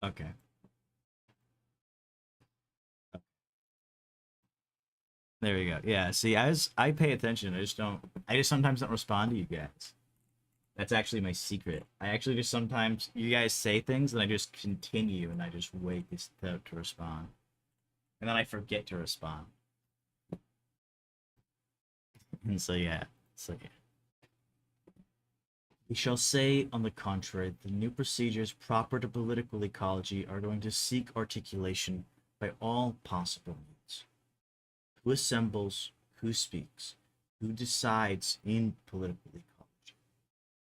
Okay. There we go. Yeah. See, I pay attention. I just don't. I just sometimes don't respond to you guys. That's actually my secret. I actually just sometimes you guys say things and I just continue and I just wait to respond, and then I forget to respond. And so yeah. So yeah. We shall say, on the contrary, the new procedures proper to political ecology are going to seek articulation by all possible means. Who assembles, who speaks, who decides in political ecology?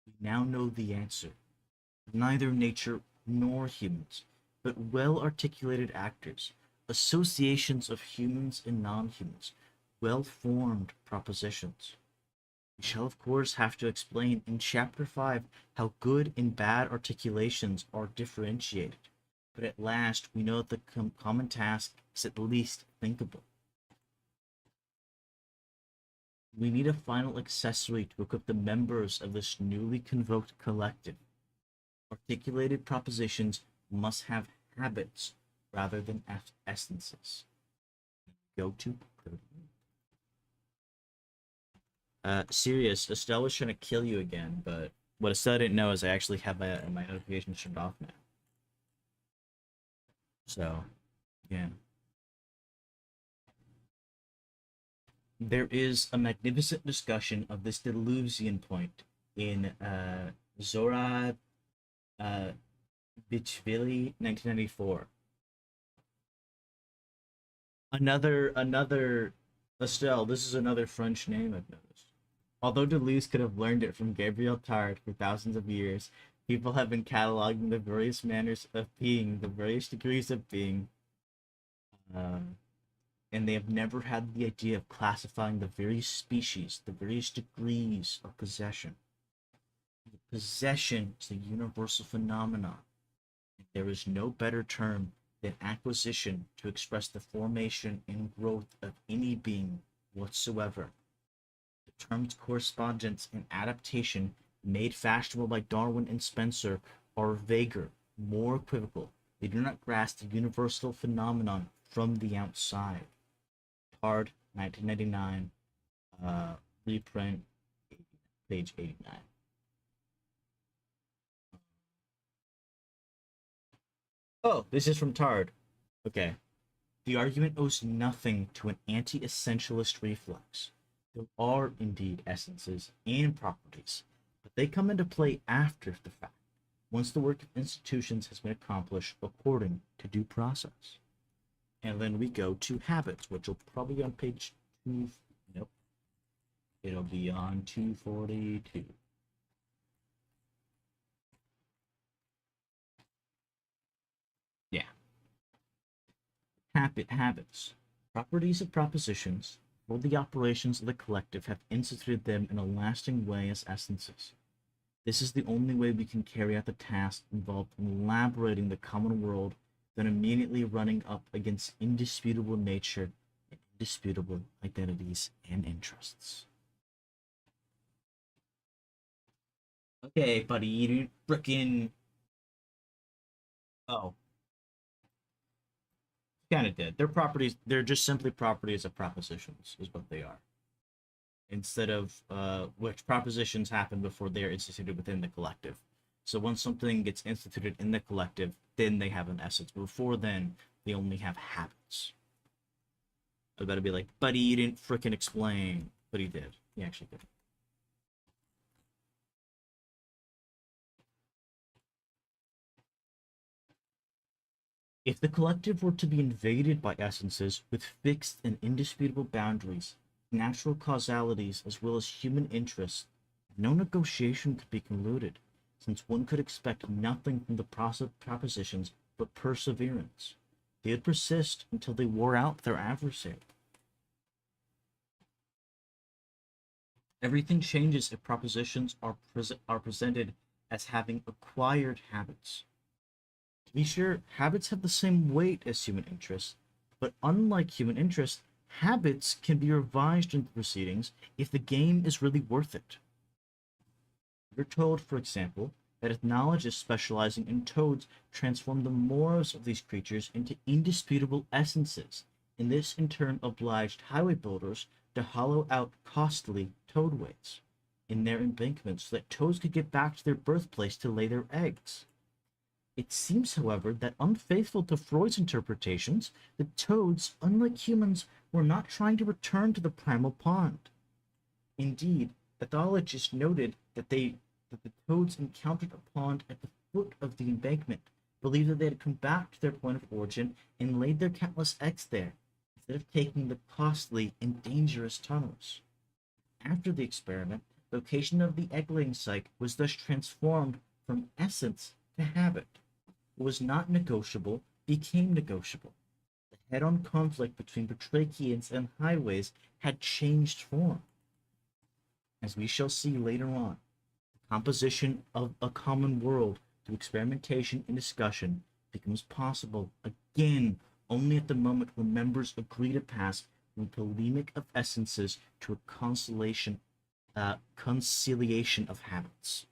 We now know the answer. Neither nature nor humans, but well-articulated actors, associations of humans and non-humans, well-formed propositions. We shall, of course, have to explain in Chapter 5 how good and bad articulations are differentiated, but at last we know that the common task is at least thinkable. We need a final accessory to equip the members of this newly convoked collective. Articulated propositions must have habits rather than essences. Go to Sirius, Estelle was trying to kill you again, but what Estelle didn't know is I actually have my notifications turned off now. So, yeah. There is a magnificent discussion of this Delusian point in Zora Bichvili, 1994. Another Estelle, this is another French name I've noticed. Although Deleuze could have learned it from Gabriel Tard for thousands of years, people have been cataloging the various manners of being, the various degrees of being, and they have never had the idea of classifying the various species, the various degrees of possession. Possession is a universal phenomenon. There is no better term than acquisition to express the formation and growth of any being whatsoever. The terms correspondence and adaptation, made fashionable by Darwin and Spencer, are vaguer, more equivocal. They do not grasp the universal phenomenon from the outside. Hard, 1999, reprint, page 89. Oh, this is from Tard. Okay. The argument owes nothing to an anti-essentialist reflex. There are indeed essences and properties, but they come into play after the fact, once the work of institutions has been accomplished according to due process. And then we go to habits, which will probably be on page 2. Nope. It'll be on 242. Yeah. Habits. Properties of propositions, or the operations of the collective, have instituted them in a lasting way as essences. This is the only way we can carry out the task involved in elaborating the common world than immediately running up against indisputable nature and indisputable identities and interests. Okay, buddy, you didn't frickin'. Oh, kind of did. They're properties, they're just simply properties of propositions, is what they are. Instead of which propositions happen before they're instituted within the collective. So once something gets instituted in the collective, then they have an essence. Before then, they only have habits. I gotta be like, buddy, you didn't frickin' explain. But he did. He actually did. If the collective were to be invaded by essences with fixed and indisputable boundaries, natural causalities, as well as human interests, no negotiation could be concluded, since one could expect nothing from the propositions but perseverance. They would persist until they wore out their adversary. Everything changes if propositions are presented as having acquired habits. To be sure, habits have the same weight as human interests, but unlike human interests, habits can be revised in the proceedings if the game is really worth it. You're told, for example, that if knowledge is specializing in toads, transform the morals of these creatures into indisputable essences, and this in turn obliged highway builders to hollow out costly toadways in their embankments so that toads could get back to their birthplace to lay their eggs. It seems, however, that unfaithful to Freud's interpretations, the toads, unlike humans, were not trying to return to the primal pond. Indeed, pathologists noted that the toads encountered a pond at the foot of the embankment, believed that they had come back to their point of origin and laid their countless eggs there, instead of taking the costly and dangerous tunnels. After the experiment, the location of the egg-laying site was thus transformed from essence to habit. What was not negotiable became negotiable. The head-on conflict between batrachians and highways had changed form. As we shall see later on, the composition of a common world through experimentation and discussion becomes possible again only at the moment when members agree to pass from polemic of essences to a conciliation of habits.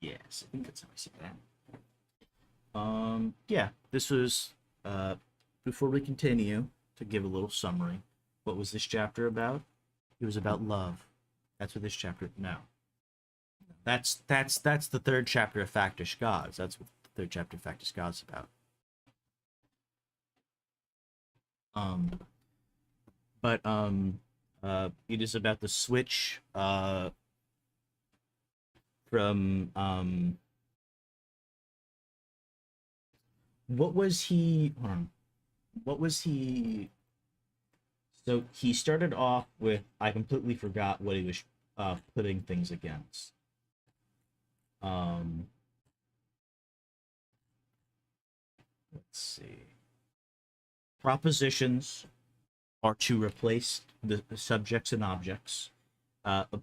Yes, I think that's how I say that. Yeah, this was, before we continue, to give a little summary. What was this chapter about? It was about love. That's what this chapter, no. That's the third chapter of Factish Gods. That's what the third chapter of Factish Gods is about. Um, it is about the switch, from, what was he, hold on, what was he, so he started off with, I completely forgot what he was, putting things against. Um, let's see. Propositions are to replace the subjects and objects.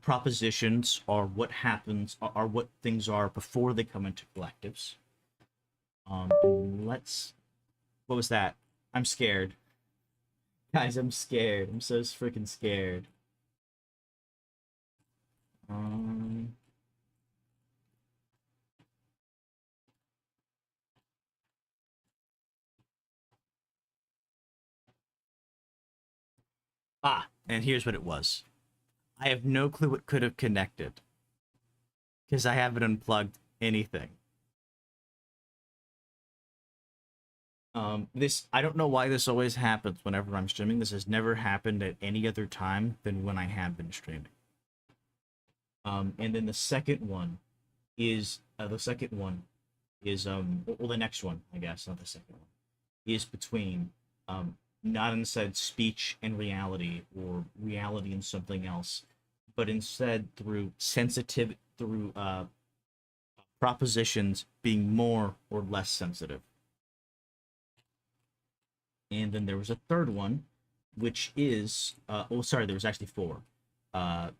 Propositions are what happens, are what things are before they come into collectives. And let's. What was that? I'm scared, guys. I'm scared. I'm so freaking scared. Um. And here's what it was. I have no clue what could have connected because I haven't unplugged anything. This, I don't know why this always happens whenever I'm streaming. This has never happened at any other time than when I have been streaming. And then the second one is well, the next one, I guess, not the second one, is between, not instead speech and reality, or reality and something else, but instead through propositions being more or less sensitive. And then there was a third one, which is, there was actually four. So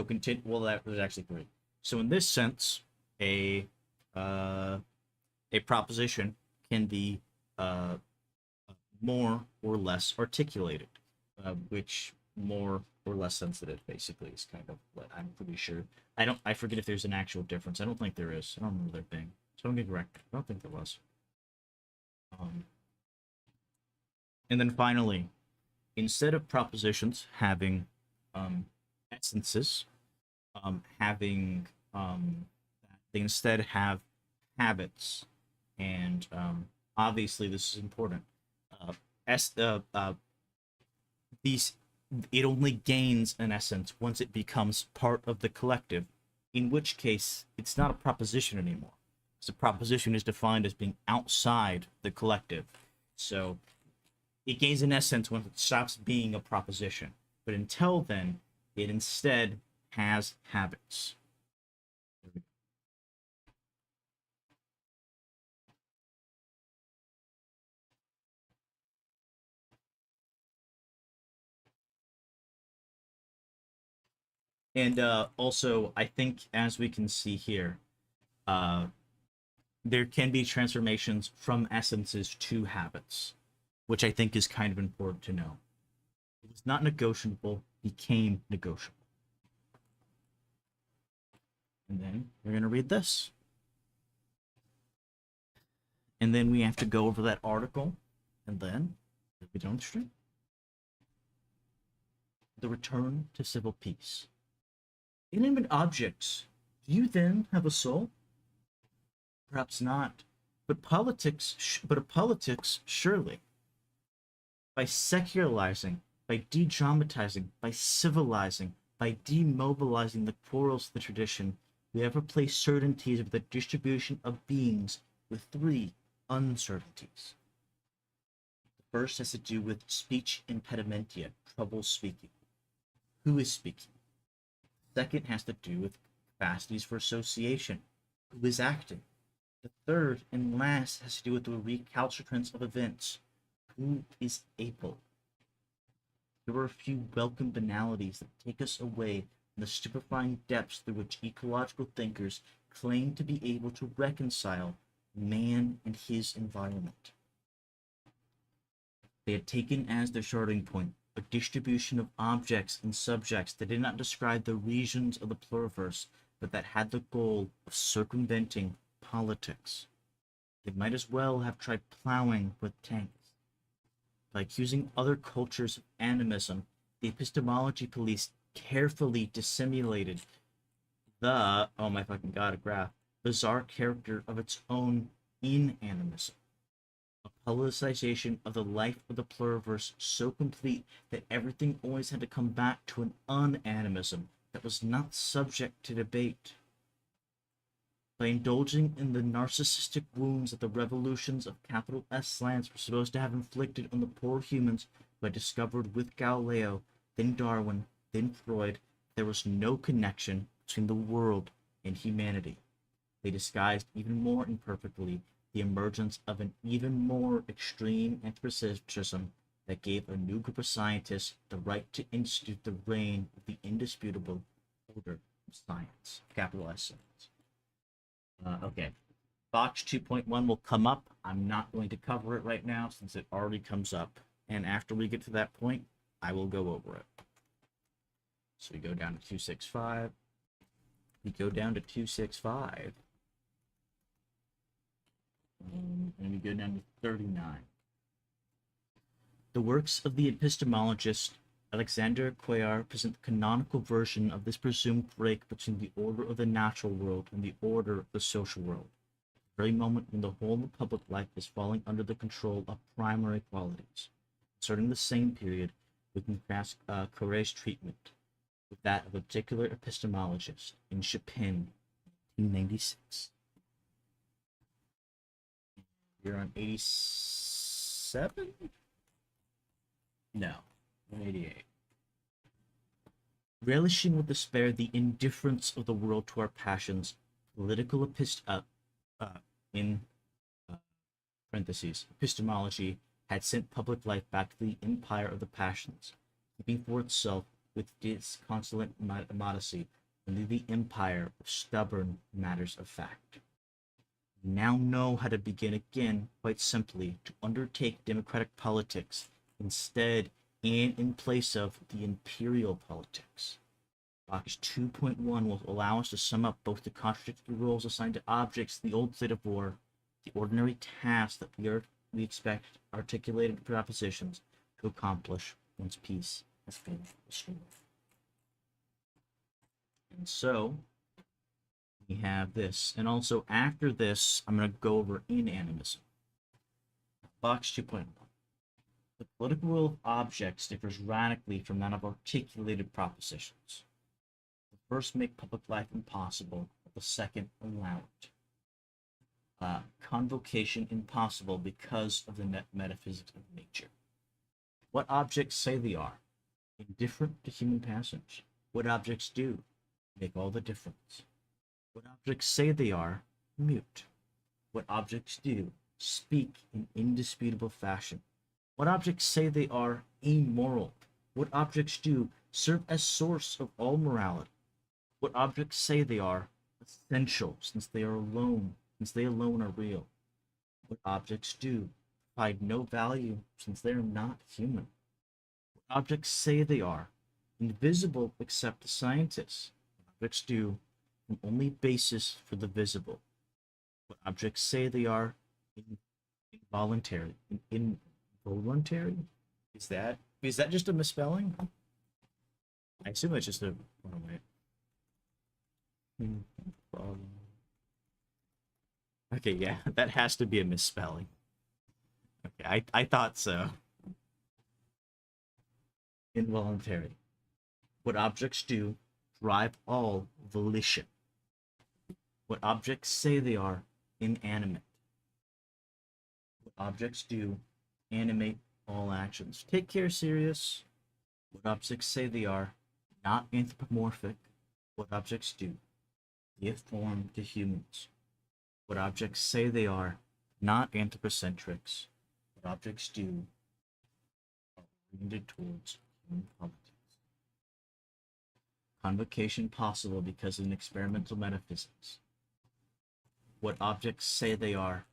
continue. Well, that was actually three. So in this sense, a proposition can be, more or less articulated, which more or less sensitive basically is kind of what I'm pretty sure. I forget if there's an actual difference. I don't think there is. I don't remember there being. So I'm gonna correct. I don't think there was. And then finally, instead of propositions having, essences, they instead have habits, and, obviously this is important. These It only gains an essence once it becomes part of the collective, in which case it's not a proposition anymore. So proposition is defined as being outside the collective. So it gains an essence when it stops being a proposition. But until then, it instead has habits. And also, I think, as we can see here, uh, there can be transformations from essences to habits, which I think is kind of important to know. It was not negotiable, became negotiable. And then we're going to read this. And then we have to go over that article, and then we don't stream. The return to civil peace. Inanimate objects, do you then have a soul? Perhaps not, but politics surely. By secularizing, by de-dramatizing, by civilizing, by demobilizing the quarrels of the tradition, we have replaced certainties of the distribution of beings with three uncertainties. The first has to do with speech impedimentia, trouble speaking. Who is speaking? The second has to do with capacities for association. Who is acting? The third and last has to do with the recalcitrance of events. Who is able? There are a few welcome banalities that take us away from the stupefying depths through which ecological thinkers claim to be able to reconcile man and his environment. They had taken as their starting point a distribution of objects and subjects that did not describe the regions of the pluriverse, but that had the goal of circumventing politics. They might as well have tried plowing with tanks. By accusing other cultures of animism, the epistemology police carefully dissimulated the, oh my fucking god, a graph, bizarre character of its own inanimism. A politicization of the life of the pluriverse so complete that everything always had to come back to an unanimism that was not subject to debate. By indulging in the narcissistic wounds that the revolutions of capital S slants were supposed to have inflicted on the poor humans who had discovered with Galileo, then Darwin, then Freud, there was no connection between the world and humanity. They disguised even more imperfectly the emergence of an even more extreme anthropocentrism that gave a new group of scientists the right to institute the reign of the indisputable order of science, capital S science. Okay, box 2.1 will come up. I'm not going to cover it right now since it already comes up. And after we get to that point, I will go over it. So we go down to 265. We go down to 265. And we go down to 39. The works of the epistemologist Alexander Cuellar present the canonical version of this presumed break between the order of the natural world and the order of the social world, the very moment when the whole of public life is falling under the control of primary qualities, inserting the same period we contrast Cuellar's treatment with that of a particular epistemologist in Chopin, 1896. You're on 87? No. 188. Relishing with despair the indifference of the world to our passions, political in parentheses, epistemology had sent public life back to the empire of the passions, keeping for itself with disconsolate modesty only the empire of stubborn matters of fact. We now know how to begin again, quite simply, to undertake democratic politics instead and in place of the imperial politics. Box 2.1 will allow us to sum up both the contradictory roles assigned to objects in the old state of war, the ordinary tasks that we expect articulated propositions to accomplish once peace has been restored. And so, we have this. And also, after this, I'm going to go over inanimism. Box 2.1. The political will of objects differs radically from that of articulated propositions. The first make public life impossible, but the second allow it. Convocation impossible because of the metaphysics of nature. What objects say they are? Indifferent to human passage. What objects do? Make all the difference. What objects say they are? Mute. What objects do? Speak in indisputable fashion. What objects say they are? Amoral. What objects do? Serve as source of all morality. What objects say they are? Essential, since they alone are real. What objects do? Provide no value, since they are not human. What objects say they are? Invisible except to scientists. What objects do? An only basis for the visible. What objects say they are? Involuntary. Involuntary? Is that just a misspelling? I assume it's just a. Oh, wait. Okay, yeah, that has to be a misspelling. Okay, I thought so. Involuntary. What objects do drive all volition. What objects say they are inanimate. What objects do animate all actions. Take care, Sirius. What objects say they are not anthropomorphic. What objects do give form to humans. What objects say they are not anthropocentrics. What objects do oriented towards human politics. Convocation possible because of an experimental metaphysics. What objects say they are,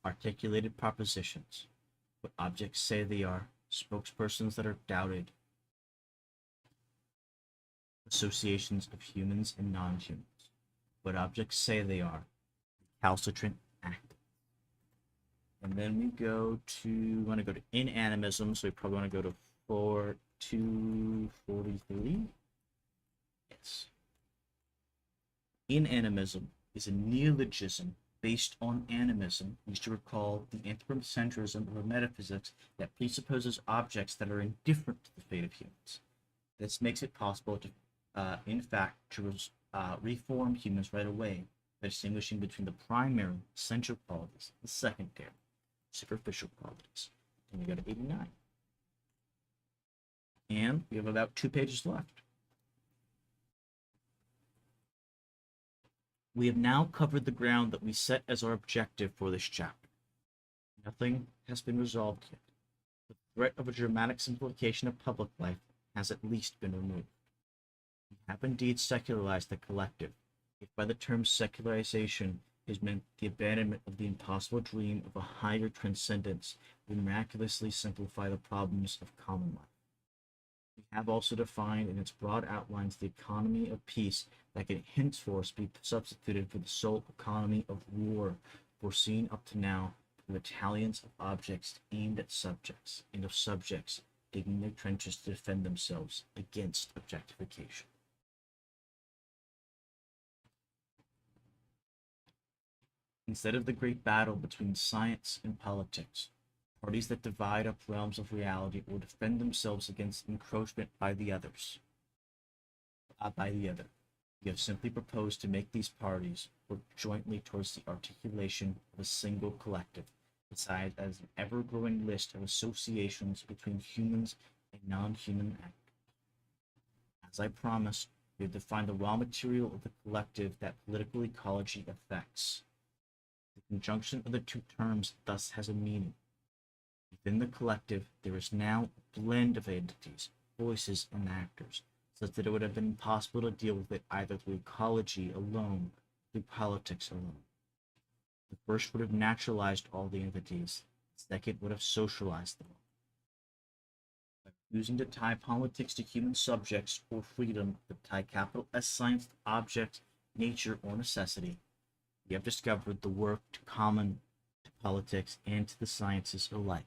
articulated propositions. What objects say they are, spokespersons that are doubted, associations of humans and non-humans. What objects say they are, recalcitrant active. And then we want to go to inanimism, so we probably want to go to 243. Yes. Inanimism is a neologism based on animism. You should recall the anthropocentrism of a metaphysics that presupposes objects that are indifferent to the fate of humans. This makes it possible to, in fact, to reform humans right away by distinguishing between the primary, essential qualities, and the secondary, superficial qualities. And we go to 89. And we have about 2 pages left. We have now covered the ground that we set as our objective for this chapter. Nothing has been resolved yet. The threat of a dramatic simplification of public life has at least been removed. We have indeed secularized the collective, if by the term secularization is meant the abandonment of the impossible dream of a higher transcendence, we miraculously simplify the problems of common life. We have also defined in its broad outlines the economy of peace that can henceforth be substituted for the sole economy of war foreseen up to now for the battalions of objects aimed at subjects, and of subjects digging their trenches to defend themselves against objectification. Instead of the great battle between science and politics, parties that divide up realms of reality will defend themselves against encroachment by the other. We have simply proposed to make these parties work jointly towards the articulation of a single collective, besides as an ever-growing list of associations between humans and non-human actors. As I promised, we have defined the raw material of the collective that political ecology affects. The conjunction of the two terms thus has a meaning. Within the collective, there is now a blend of entities, voices, and actors, such that it would have been impossible to deal with it either through ecology alone, or through politics alone. The first would have naturalized all the entities, the second would have socialized them all. By refusing to tie politics to human subjects or freedom, but tie capital S science to object, nature, or necessity, we have discovered the work common to politics and to the sciences alike,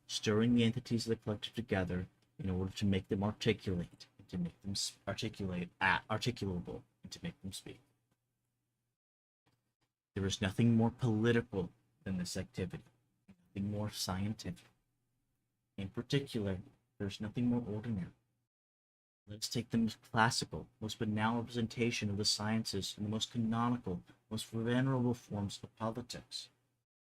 stirring the entities of the collective together in order to make them articulate, and to make them articulable, and to make them speak. There is nothing more political than this activity, nothing more scientific. In particular, there is nothing more ordinary. Let us take the most classical, most banal representation of the sciences and the most canonical, most venerable forms of politics.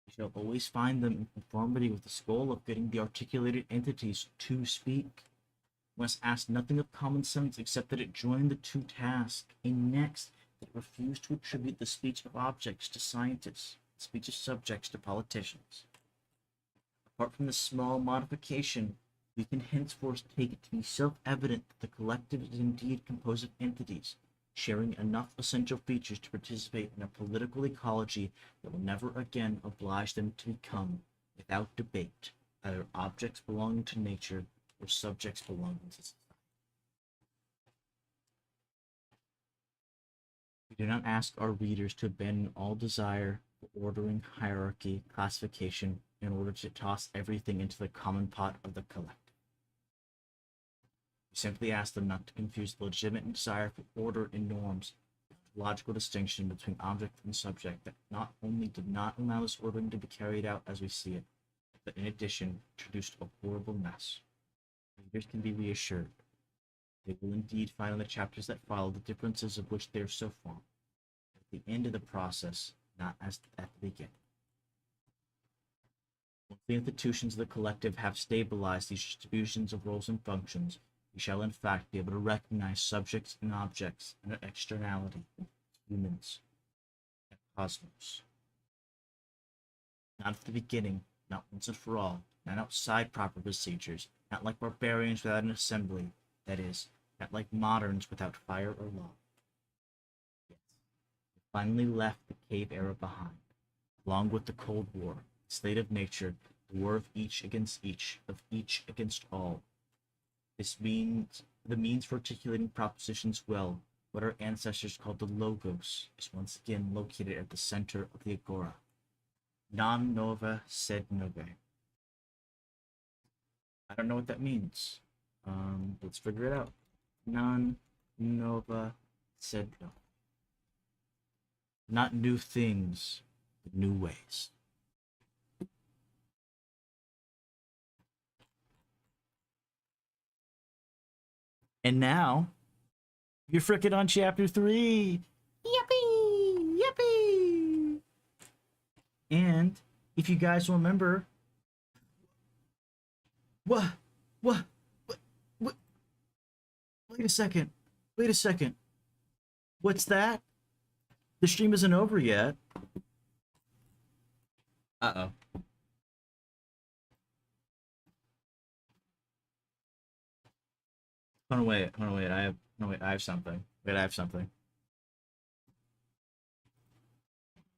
We shall always find them in conformity with the goal of getting the articulated entities to speak. We must ask nothing of common sense except that it join the two tasks, and next, that it refuse to attribute the speech of objects to scientists, the speech of subjects to politicians. Apart from this small modification, we can henceforth take it to be self-evident that the collective is indeed composed of entities, sharing enough essential features to participate in a political ecology that will never again oblige them to become, without debate, either objects belonging to nature or subjects belonging to society. We do not ask our readers to abandon all desire for ordering, hierarchy, classification, in order to toss everything into the common pot of the collective. We simply ask them not to confuse the legitimate desire for order and norms with the logical distinction between object and subject that not only did not allow this ordering to be carried out as we see it, but in addition introduced a horrible mess. Readers can be reassured. They will indeed find in the chapters that follow the differences of which they are so fond, at the end of the process, not as at the beginning. Once the institutions of the collective have stabilized these distributions of roles and functions, we shall in fact be able to recognize subjects and objects and their externality, humans, and cosmos. Not at the beginning, not once and for all, not outside proper procedures, not like barbarians without an assembly, that is, not like moderns without fire or law. Yes, we finally left the cave era behind, along with the Cold War, the state of nature, the war of each, of each against all. This means the means for articulating propositions well, what our ancestors called the logos, is once again located at the center of the agora. Non nova sed nove. I don't know what that means. Let's figure it out. Non nova sed nove. Not new things, but new ways. And now, you're frickin' on chapter 3. Yippee! Yippee! And if you guys remember, what? Wait a second. Wait a second. What's that? The stream isn't over yet. Uh-oh. Hold on, wait. I have something. Wait, I have something.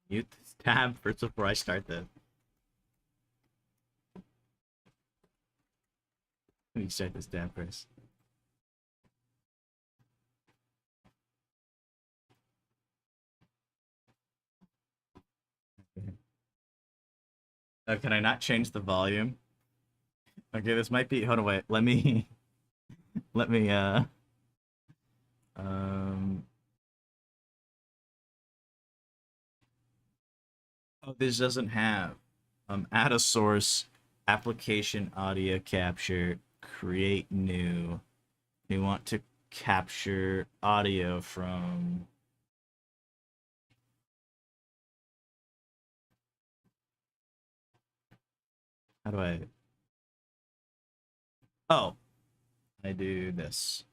Mute this tab first before I start this. Let me start this tab first. Oh, can I not change the volume? Okay, this might be. Hold on, wait. Let me. Oh, this doesn't have. Add a source, application, audio capture, create new. We want to capture audio from. How do I? Oh, I do this.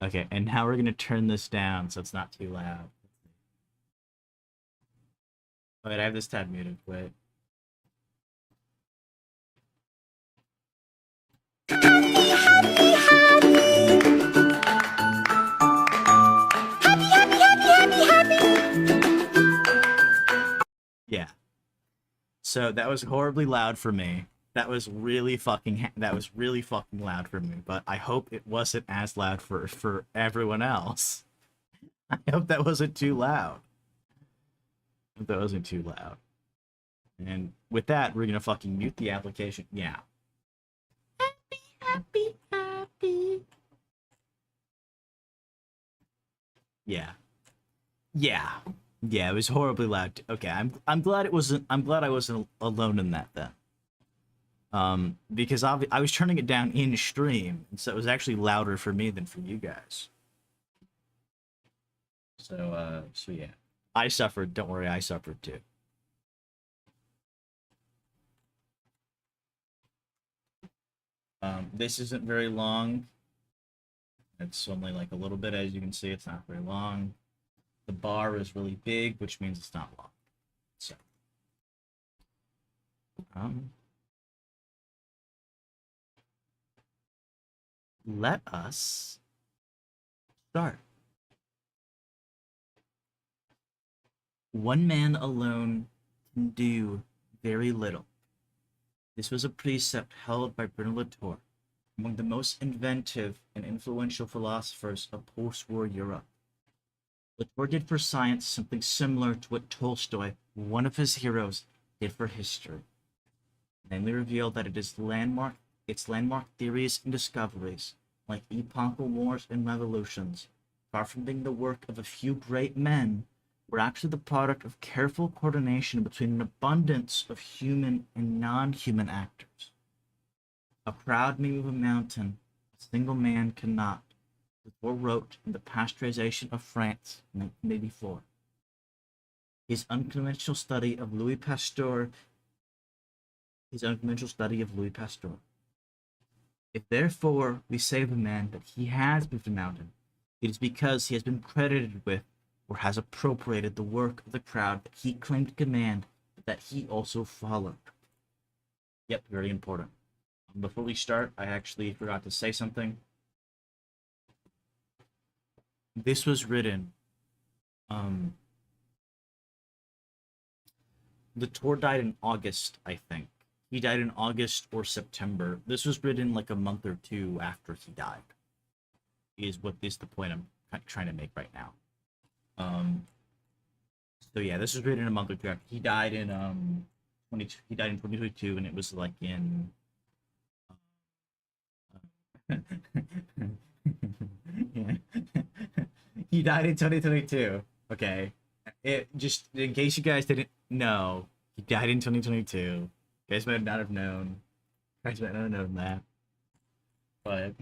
Okay, and now we're gonna turn this down so it's not too loud. Wait, I have this tab muted. Wait. Yeah. So that was horribly loud for me. That was really fucking loud for me, but I hope it wasn't as loud for everyone else. I hope that wasn't too loud. I hope that wasn't too loud. And with that, we're gonna fucking mute the application. Yeah. Happy. Yeah. Yeah, it was horribly loud. Okay, I'm glad I wasn't alone in that then. Because I was turning it down in stream, and so it was actually louder for me than for you guys. So yeah. I suffered, don't worry, I suffered too. This isn't very long. It's only like a little bit, as you can see, it's not very long. The bar is really big, which means it's not long. So, let us start. One man alone can do very little. This was a precept held by Bruno Latour, among the most inventive and influential philosophers of post-war Europe. Latour did for science something similar to what Tolstoy, one of his heroes, did for history. Namely revealed that its landmark theories and discoveries, like epochal wars and revolutions, far from being the work of a few great men, were actually the product of careful coordination between an abundance of human and non-human actors. A crowd may move a mountain, a single man cannot, Latour wrote in The Pasteurization of France in 1984. His unconventional study of Louis Pasteur. If therefore we say of a man that he has moved a mountain, it is because he has been credited with or has appropriated the work of the crowd that he claimed to command, but that he also followed. Yep, very important. Before we start, I actually forgot to say something. This was written. Um, Latour died in August, I think. He died in August or September. This was written like a month or two after he died. Is what is the point I'm trying to make right now. So yeah, this was written a month or two after he died in he died in 2022, and it was like in yeah. He died in 2022. Okay. It just in case you guys didn't know, he died in 2022. You guys might not have known. You guys might not have known that. But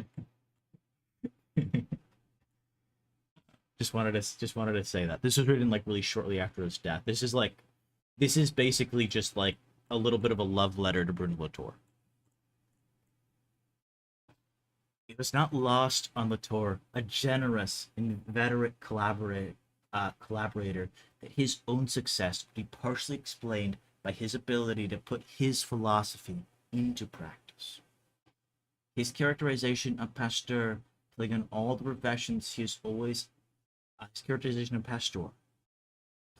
just wanted to say that. This was written like really shortly after his death. This is basically just like a little bit of a love letter to Bruno Latour. It was not lost on Latour, a generous, inveterate collaborator, that his own success would be partially explained by his ability to put his philosophy into practice. His characterization of Pasteur, playing on all the professions he is always his characterization of Pasteur,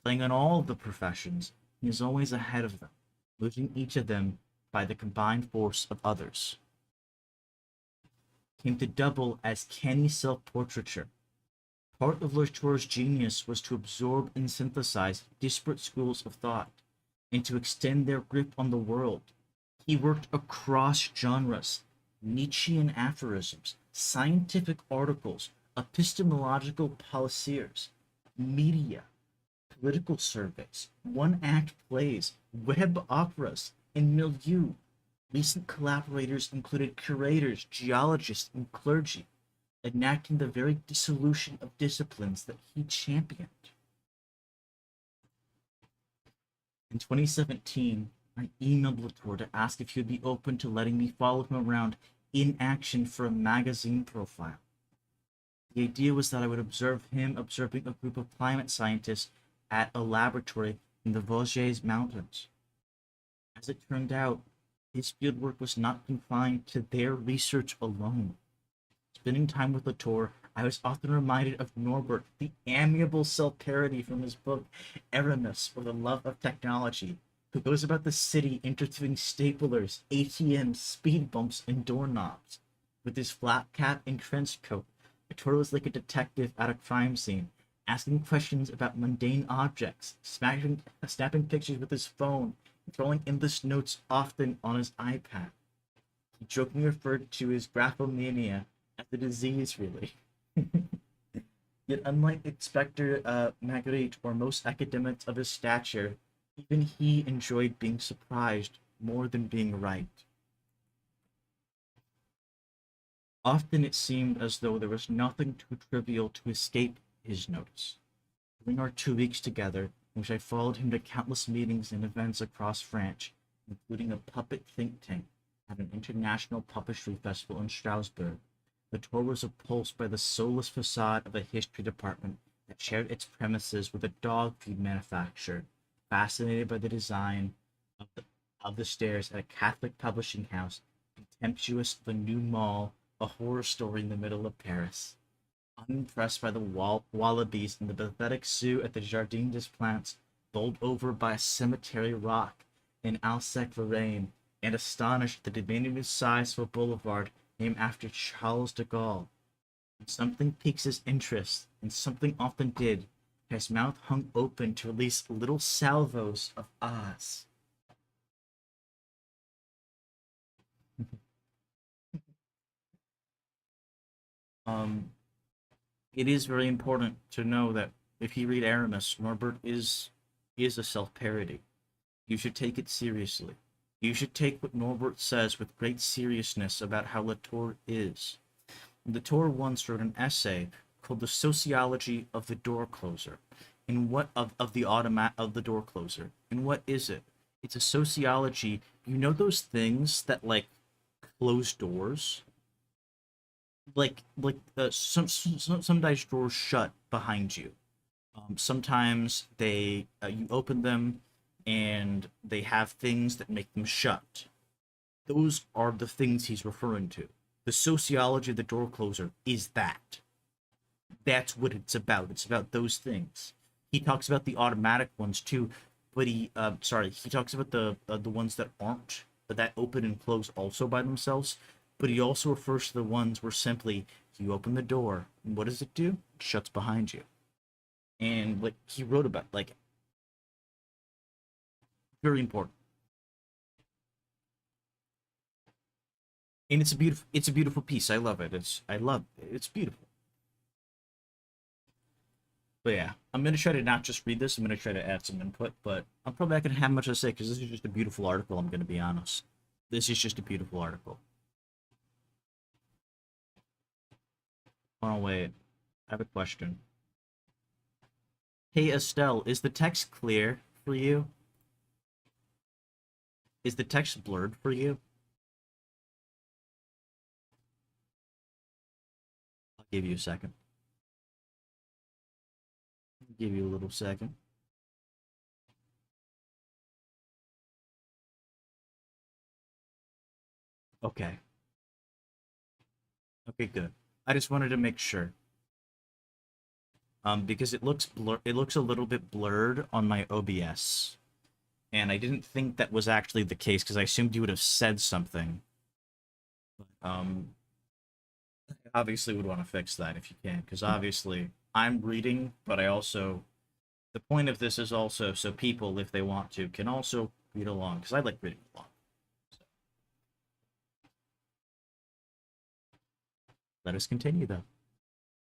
playing on all the professions, he is always ahead of them, losing each of them by the combined force of others, came to double as canny self-portraiture. Part of Latour's genius was to absorb and synthesize disparate schools of thought, and to extend their grip on the world. He worked across genres, Nietzschean aphorisms, scientific articles, epistemological paliseers, media, political surveys, one-act plays, web operas, and milieu. Recent collaborators included curators, geologists, and clergy, enacting the very dissolution of disciplines that he championed. In 2017, I emailed Latour to ask if he would be open to letting me follow him around in action for a magazine profile. The idea was that I would observe him observing a group of climate scientists at a laboratory in the Vosges Mountains. As it turned out, his fieldwork was not confined to their research alone. Spending time with Latour, I was often reminded of Norbert, the amiable self-parody from his book Aramis, or the Love of Technology, who goes about the city interviewing staplers, ATMs, speed bumps, and doorknobs. With his flat cap and trench coat, Latour was like a detective at a crime scene, asking questions about mundane objects, snapping pictures with his phone, and throwing endless notes often on his iPad. He jokingly referred to his graphomania as a disease, really. Yet, unlike Inspector Magritte or most academics of his stature, even he enjoyed being surprised more than being right. Often it seemed as though there was nothing too trivial to escape his notice. During our 2 weeks together, in which I followed him to countless meetings and events across France, including a puppet think tank at an international puppetry festival in Strasbourg, Latour was repulsed by the soulless facade of a history department that shared its premises with a dog food manufacturer, fascinated by the design of the stairs at a Catholic publishing house, contemptuous of a new mall, a horror story in the middle of Paris. Unimpressed by the wallabies in the pathetic zoo at the Jardin des Plantes, bowled over by a cemetery rock in Alsace-Lorraine, and astonished at the diminutive size of a boulevard named after Charles de Gaulle. When something piques his interest, and something often did, his mouth hung open to release little salvos of ahs. um, it is very important to know that if you read Aramis, Norbert is a self-parody. You should take it seriously. You should take what Norbert says with great seriousness about how Latour is. Latour once wrote an essay called "The Sociology of the Door Closer." And what of the of the door closer? And what is it? It's a sociology. You know those things that like close doors, sometimes doors shut behind you. Sometimes they you open them, and they have things that make them shut. Those are the things he's referring to. The sociology of the door closer is that. That's what it's about. It's about those things. He talks about the automatic ones too, but he talks about the ones that aren't, but that open and close also by themselves. But he also refers to the ones where simply you open the door, and what does it do? It shuts behind you. And like he wrote about, like, very important. And it's a beautiful piece. I love it. It's beautiful. But yeah, I'm gonna try to not just read this. I'm gonna try to add some input, but I'm probably not gonna have much to say because this is just a beautiful article. I'm gonna be honest. This is just a beautiful article. Oh wait, I have a question. Hey Estelle, is the text clear for you? Is the text blurred for you? I'll give you a second. I'll give you a little second. Okay. Okay, good. I just wanted to make sure. Because it looks a little bit blurred on my OBS. And I didn't think that was actually the case because I assumed you would have said something. Obviously would want to fix that if you can, because obviously I'm reading, but I also the point of this is also so people, if they want to, can also read along, because I like reading along. So let us continue though.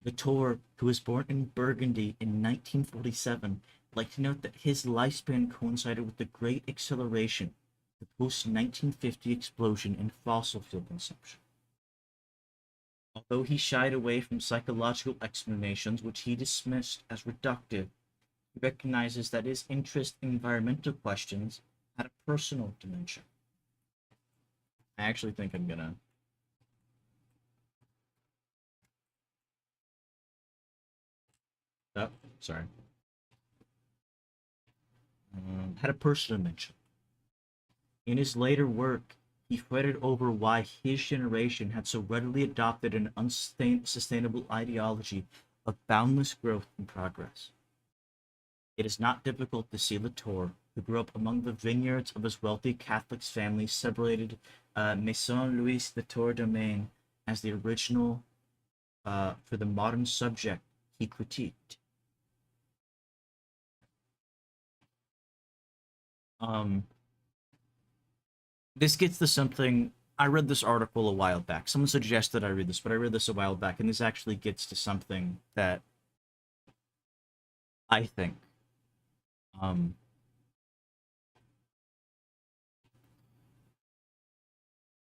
Latour, who was born in Burgundy in 1947, liked to note that his lifespan coincided with the great acceleration, the post-1950 explosion in fossil fuel consumption. Although he shied away from psychological explanations which he dismissed as reductive, he recognizes that his interest in environmental questions had a personal dimension. I actually think I'm gonna. Oh, sorry. Had a personal dimension. In his later work, he fretted over why his generation had so readily adopted an unsustainable ideology of boundless growth and progress. It is not difficult to see Latour, who grew up among the vineyards of his wealthy Catholic family, celebrated Maison Louis Latour Domaine as the original for the modern subject he critiqued. Um, this gets to something. I read this article a while back. Someone suggested I read this, but I read this a while back, and this actually gets to something that I think. Um,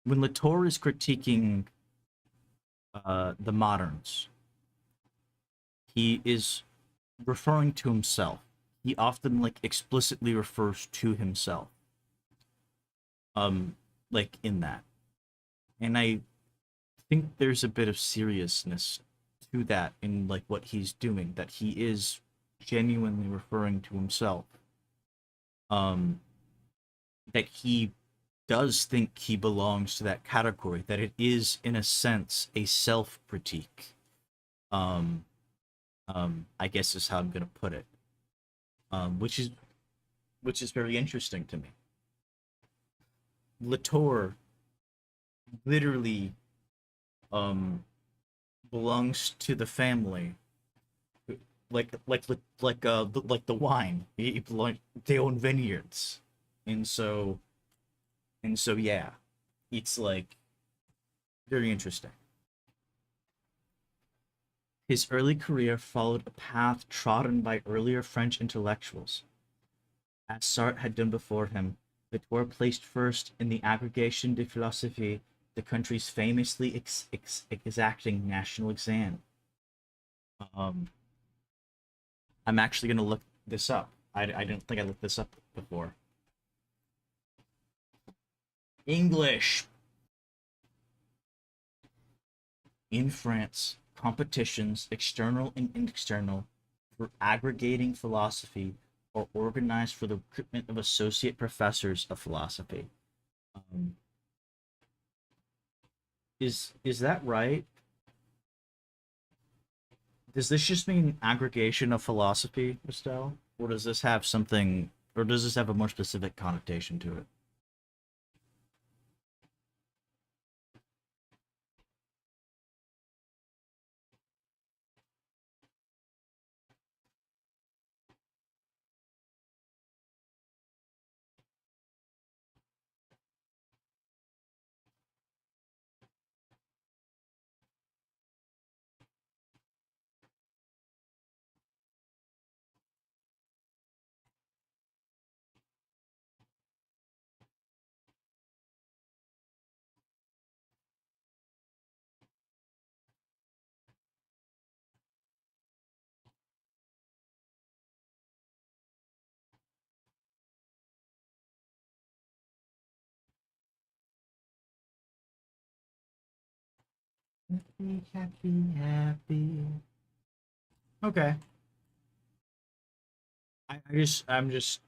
when Latour is critiquing the moderns, he is referring to himself. He often like explicitly refers to himself. Like in that, and I think there's a bit of seriousness to that in like what he's doing. That he is genuinely referring to himself. Um, that he does think he belongs to that category. That it is in a sense a self critique. Um, I guess is how I'm gonna put it. Which is very interesting to me. Latour literally um belongs to the family, like the wine. They own vineyards, and so yeah, it's like very interesting. His early career followed a path trodden by earlier French intellectuals. As Sartre had done before him, Latour placed first in the Agrégation de Philosophie the country's famously exacting national exam. Um, I'm actually going to look this up. I didn't think I looked this up before. English. In France, competitions, external and external, for aggregating philosophy or organized for the recruitment of associate professors of philosophy. Um, is that right? Does this just mean aggregation of philosophy, Estelle? Or does this have something, or does this have a more specific connotation to it? Happy, happy, happy. Okay. I'm just,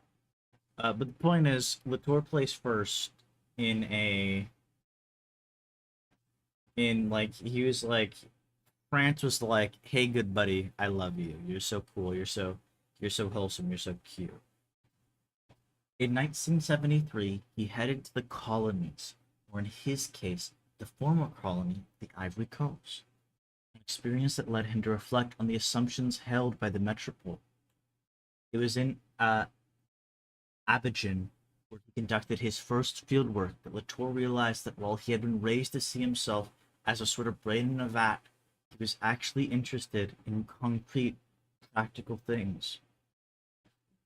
but the point is, Latour placed first in a, in like, he was like, France was like, hey, good buddy, I love you. You're so cool. You're so wholesome. You're so cute. In 1973, he headed to the colonies, or in his case, the former colony, the Ivory Coast, an experience that led him to reflect on the assumptions held by the metropole. It was in Abidjan, where he conducted his first fieldwork, that Latour realized that while he had been raised to see himself as a sort of brain in a vat, he was actually interested in concrete, practical things.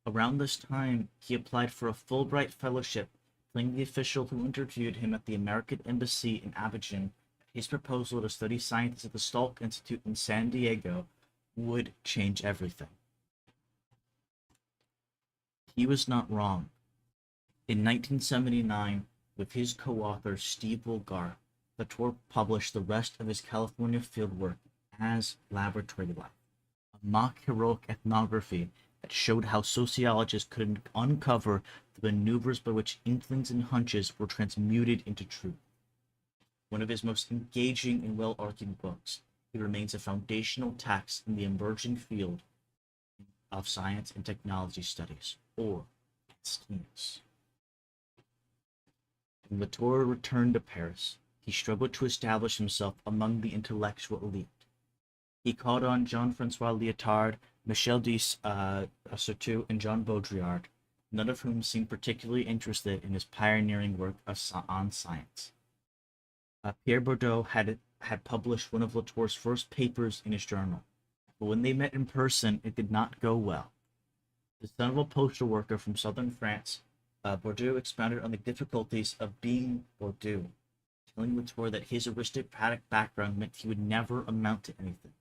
Around this time, he applied for a Fulbright fellowship, telling the official who interviewed him at the American Embassy in Abidjan that his proposal to study science at the Salk Institute in San Diego would change everything. He was not wrong. In 1979, with his co-author Steve Woolgar, Latour published the rest of his California fieldwork as Laboratory Life, a mock heroic ethnography that showed how sociologists could uncover the maneuvers by which inklings and hunches were transmuted into truth. One of his most engaging and well-argued books, it remains a foundational text in the emerging field of science and technology studies, or STEAMs. When Latour returned to Paris, he struggled to establish himself among the intellectual elite. He called on Jean-Francois Lyotard, Michel de Certeau, and Jean Baudrillard, none of whom seemed particularly interested in his pioneering work on science. Pierre Bourdieu had published one of Latour's first papers in his journal, but when they met in person, it did not go well. The son of a postal worker from southern France, Bourdieu expounded on the difficulties of being Bourdieu, telling Latour that his aristocratic background meant he would never amount to anything.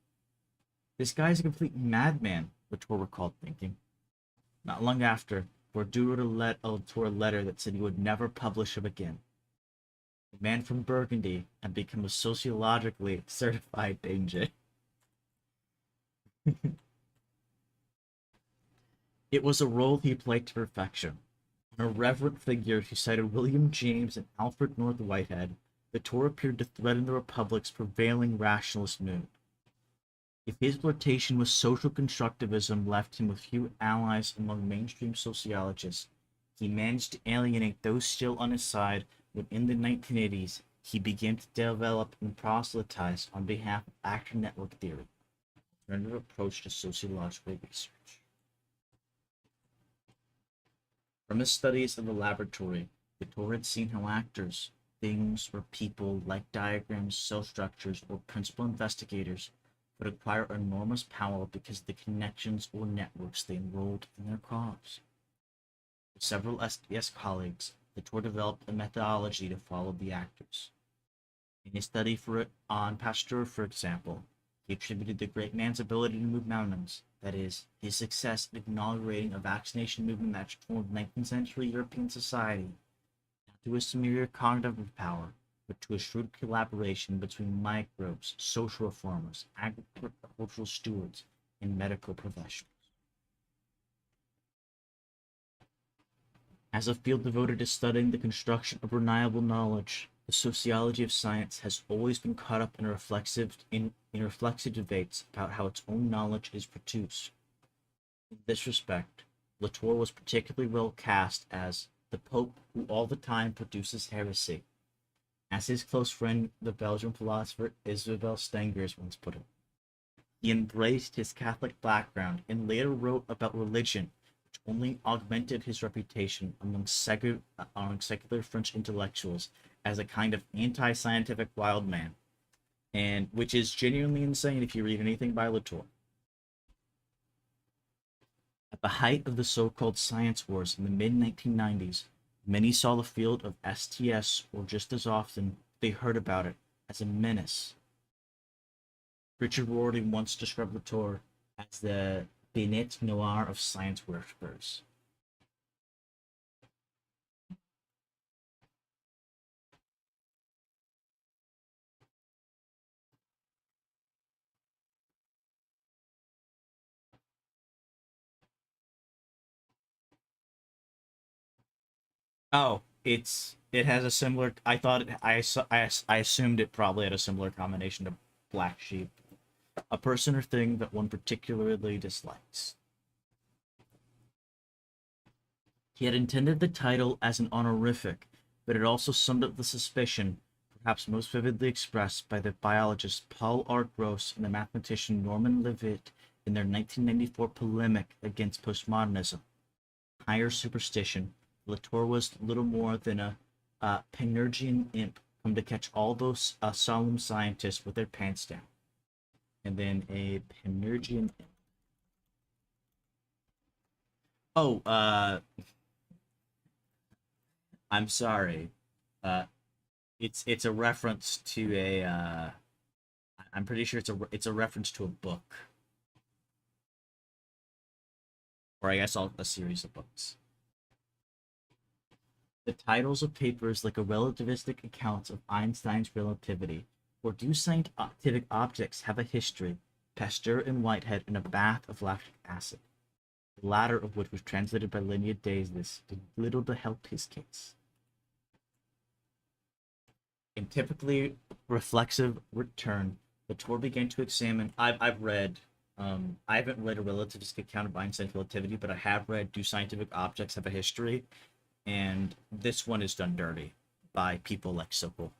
This guy is a complete madman, Latour recalled thinking. Not long after, Bourdieu wrote Latour a letter that said he would never publish him again. The man from Burgundy had become a sociologically certified danger. It was a role he played to perfection. An irreverent figure who cited William James and Alfred North Whitehead, Latour appeared to threaten the Republic's prevailing rationalist mood. If his flirtation with social constructivism left him with few allies among mainstream sociologists, he managed to alienate those still on his side when in the 1980s he began to develop and proselytize on behalf of actor network theory, an alternative approach to sociological research. From his studies of the laboratory, Latour had seen how actors, things, or people like diagrams, cell structures, or principal investigators would acquire enormous power because of the connections or networks they enrolled in their cause. With several SDS colleagues, Latour developed a methodology to follow the actors. In his study for it on Pasteur, for example, he attributed the great man's ability to move mountains, that is, his success in inaugurating a vaccination movement that transformed 19th century European society, not to his superior cognitive power, but to a shrewd collaboration between microbes, social reformers, agricultural stewards, and medical professionals. As a field devoted to studying the construction of reliable knowledge, the sociology of science has always been caught up in reflexive debates about how its own knowledge is produced. In this respect, Latour was particularly well cast as the Pope who all the time produces heresy, as his close friend, the Belgian philosopher Isabel Stengers once put it. He embraced his Catholic background and later wrote about religion, which only augmented his reputation among secular French intellectuals as a kind of anti-scientific wild man, and which is genuinely insane if you read anything by Latour. At the height of the so-called science wars in the mid-1990s, many saw the field of STS, or just as often they heard about it, as a menace. Richard Rorty once described Latour as the Bête Noire of science worshippers. Oh, it has a similar. I thought I assumed it probably had a similar combination to Black Sheep, a person or thing that one particularly dislikes. He had intended the title as an honorific, but it also summed up the suspicion, perhaps most vividly expressed by the biologist Paul R. Gross and the mathematician Norman Leavitt in their 1994 polemic against postmodernism. Higher superstition, Latour was little more than a Panurgian imp come to catch all those solemn scientists with their pants down. And then a Panurgian imp. Oh, I'm sorry. Uh, it's a reference to a. I'm pretty sure it's a reference to a book, or I guess a series of books. The titles of papers like a relativistic account of Einstein's relativity, or do scientific objects have a history, Pasteur and Whitehead in a bath of lactic acid, the latter of which was translated by Linnea Davis, did little to help his case. In typically reflexive return, Latour began to examine. I've read. I haven't read a relativistic account of Einstein's relativity, but I have read "Do Scientific Objects Have a History?" And this one is done dirty by people like Sokol.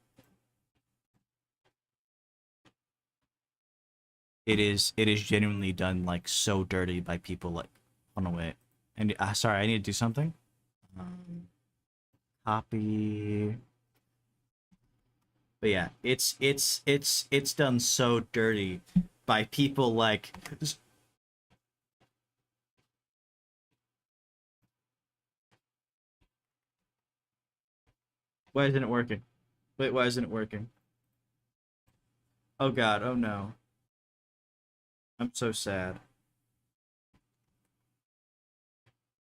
It is genuinely done like so dirty by people like. Oh no, wait. And sorry, I need to do something. Um, Copy. But yeah, it's done so dirty by people like. Why isn't it working? Wait, why isn't it working? Oh god, oh no. I'm so sad.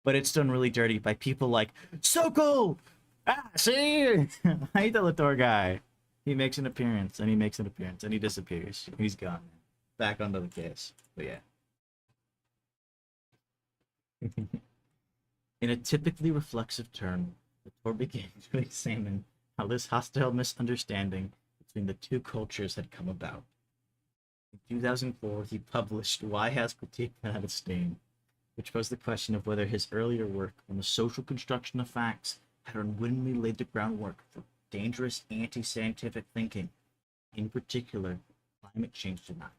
But it's done really dirty by people like Sokol! Ah, see? I hate the Latour guy. He makes an appearance, and he makes an appearance, and he disappears. He's gone. Back onto the case. But yeah. In a typically reflexive turn, Latour began to examine how this hostile misunderstanding between the two cultures had come about. In 2004, he published Why Has Critique Been Out of Steam, which posed the question of whether his earlier work on the social construction of facts had unwittingly laid the groundwork for dangerous anti-scientific thinking, in particular, climate change denial.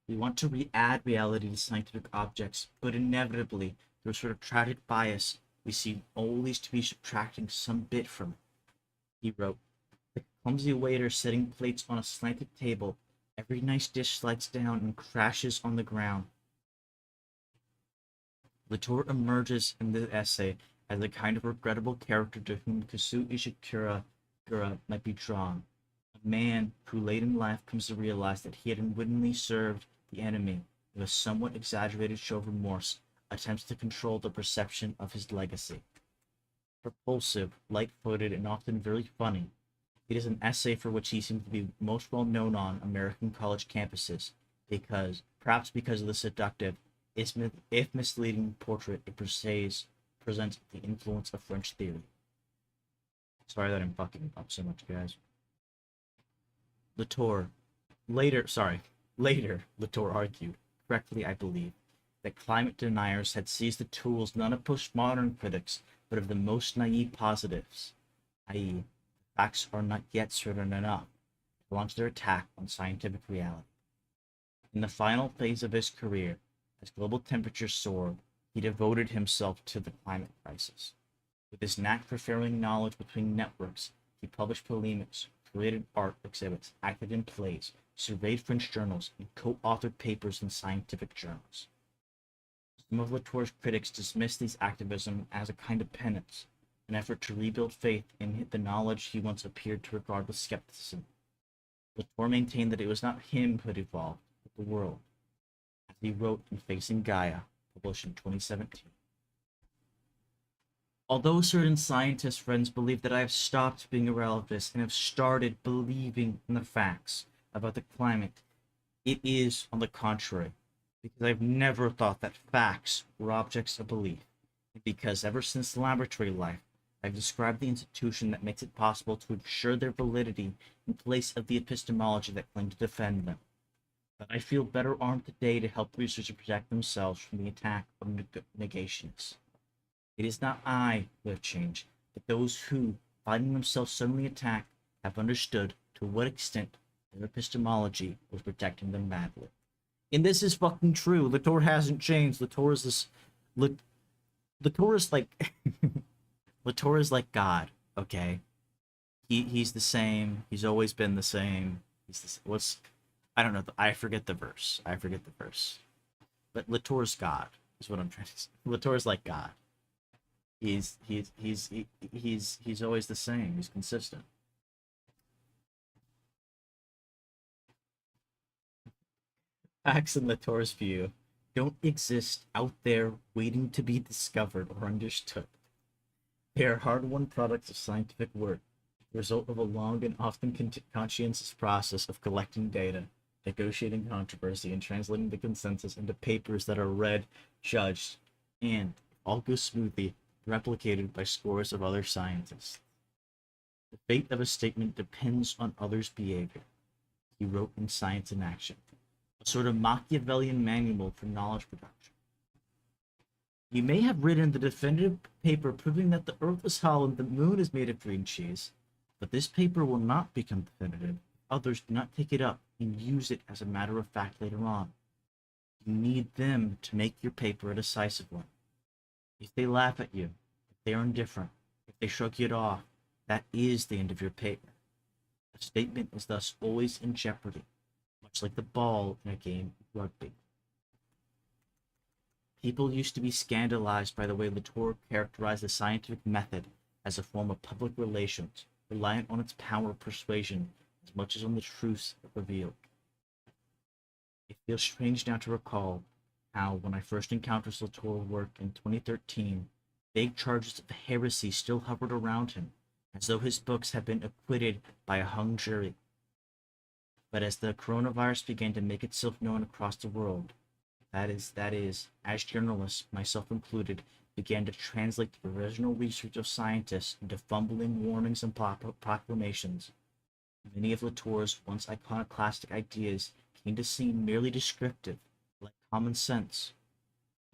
We want to add reality to scientific objects, but inevitably, through a sort of tragic bias, we seem always to be subtracting some bit from it. He wrote, the clumsy waiter setting plates on a slanted table, every nice dish slides down and crashes on the ground. Latour emerges in the essay as a kind of regrettable character to whom Kazu Ishikura might be drawn, a man who late in life comes to realize that he had unwittingly served the enemy with a somewhat exaggerated show of remorse, attempts to control the perception of his legacy. Propulsive, light-footed, and often very funny, it is an essay for which he seems to be most well known on American college campuses, perhaps because of the seductive, if misleading portrait it represents the influence of French theory. Sorry that I'm fucking up so much, guys. Latour, later, Latour argued, correctly I believe, that climate deniers had seized the tools not of postmodern critics, but of the most naive positives, i.e., facts are not yet certain enough to launch their attack on scientific reality. In the final phase of his career, as global temperatures soared, he devoted himself to the climate crisis. With his knack for ferrying knowledge between networks, he published polemics, created art exhibits, acted in plays, surveyed French journals, and co-authored papers in scientific journals. Some of Latour's critics dismissed these activism as a kind of penance, an effort to rebuild faith in the knowledge he once appeared to regard with skepticism. Latour maintained that it was not him who had evolved, but the world, as he wrote in Facing Gaia, published in 2017. Although certain scientist friends believe that I have stopped being a relativist and have started believing in the facts about the climate, it is on the contrary, because I've never thought that facts were objects of belief, and because ever since laboratory life, I've described the institution that makes it possible to ensure their validity in place of the epistemology that claim to defend them. But I feel better armed today to help researchers protect themselves from the attack of negationists. It is not I who have changed, but those who, finding themselves suddenly attacked, have understood to what extent their epistemology was protecting them badly. And this is fucking true. Latour hasn't changed. Latour is this. Latour is like. Latour is like God. Okay, he's the same. He's always been the same. He's the what's. I don't know. I forget the verse. But Latour's God is what I'm trying to say. Latour's like God. He's always the same. He's consistent. Facts in Latour's view don't exist out there waiting to be discovered or understood. They are hard-won products of scientific work, the result of a long and often conscientious process of collecting data, negotiating controversy, and translating the consensus into papers that are read, judged, and, if all goes smoothly, replicated by scores of other scientists. The fate of a statement depends on others' behavior, he wrote in Science in Action, a sort of Machiavellian manual for knowledge production. You may have written the definitive paper proving that the earth is hollow and the moon is made of green cheese, but this paper will not become definitive if others do not take it up and use it as a matter of fact later on. You need them to make your paper a decisive one. If they laugh at you, if they are indifferent, if they shrug it off, that is the end of your paper. A statement is thus always in jeopardy, much like the ball in a game of rugby. People used to be scandalized by the way Latour characterized the scientific method as a form of public relations, reliant on its power of persuasion as much as on the truths it revealed. It feels strange now to recall how, when I first encountered Latour's work in 2013, vague charges of heresy still hovered around him, as though his books had been acquitted by a hung jury. But as the coronavirus began to make itself known across the world, that is, as journalists, myself included, began to translate the original research of scientists into fumbling warnings and proclamations, many of Latour's once iconoclastic ideas came to seem merely descriptive, like common sense.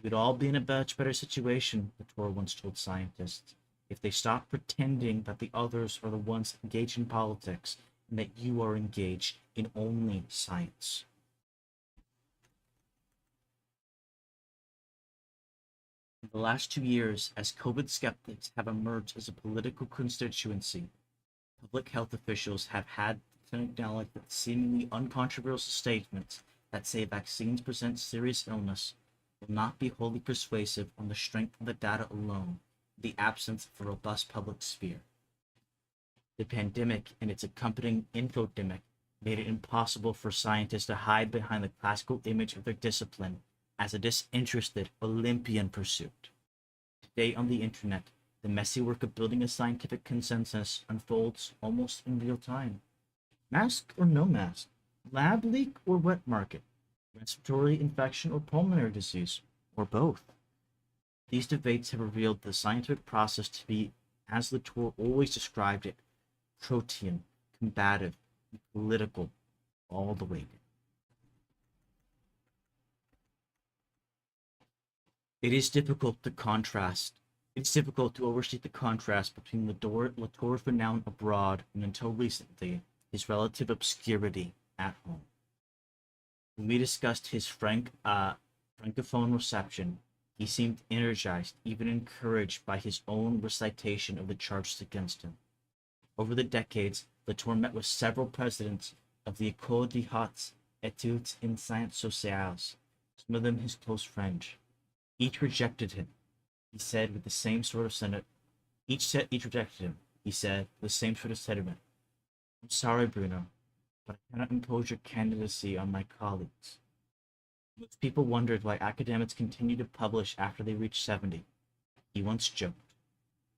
We'd all be in a much better situation, Latour once told scientists, if they stopped pretending that the others are the ones engaged in politics and that you are engaged in only science. In the last 2 years, as COVID skeptics have emerged as a political constituency, public health officials have had to acknowledge that seemingly uncontroversial statements that say vaccines present serious illness will not be wholly persuasive on the strength of the data alone, in the absence of a robust public sphere. The pandemic and its accompanying infodemic made it impossible for scientists to hide behind the classical image of their discipline as a disinterested Olympian pursuit. Today on the internet, the messy work of building a scientific consensus unfolds almost in real time. Mask or no mask? Lab leak or wet market? Respiratory infection or pulmonary disease? Or both? These debates have revealed the scientific process to be, as Latour always described it, protean, combative, and political, all the way. It is difficult to contrast. It's difficult to overstate the contrast between Latour's renown abroad and, until recently, his relative obscurity at home. When we discussed his francophone reception, he seemed energized, even encouraged by his own recitation of the charges against him. Over the decades, Latour met with several presidents of the École des Hautes Études in Sciences Sociales, some of them his close friends. Each rejected him, he said with the same sort of sentiment. Each rejected him, he said, with the same sort of sentiment. I'm sorry, Bruno, but I cannot impose your candidacy on my colleagues. Most people wondered why academics continued to publish after they reached 70. He once joked.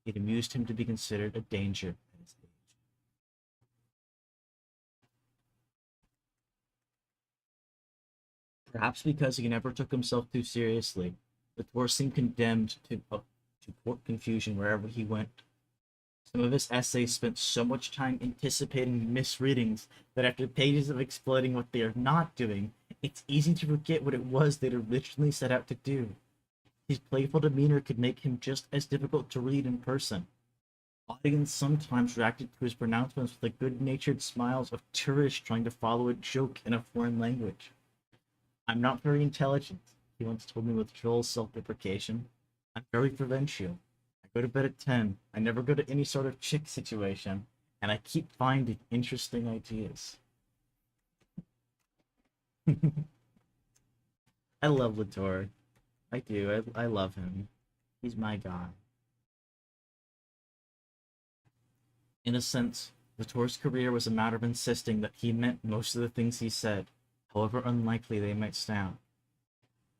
It amused him to be considered a danger at his age. Perhaps because he never took himself too seriously, Latour seemed condemned to court confusion wherever he went. Some of his essays spent so much time anticipating misreadings that after pages of exploiting what they are not doing, it's easy to forget what it was they'd originally set out to do. His playful demeanor could make him just as difficult to read in person. Audience sometimes reacted to his pronouncements with the good-natured smiles of tourists trying to follow a joke in a foreign language. I'm not very intelligent, he once told me with droll self-deprecation. I'm very provincial. I go to bed at 10. I never go to any sort of chick situation, and I keep finding interesting ideas. I love Latour. I do. I love him. He's my guy. In a sense, Latour's career was a matter of insisting that he meant most of the things he said, however unlikely they might sound.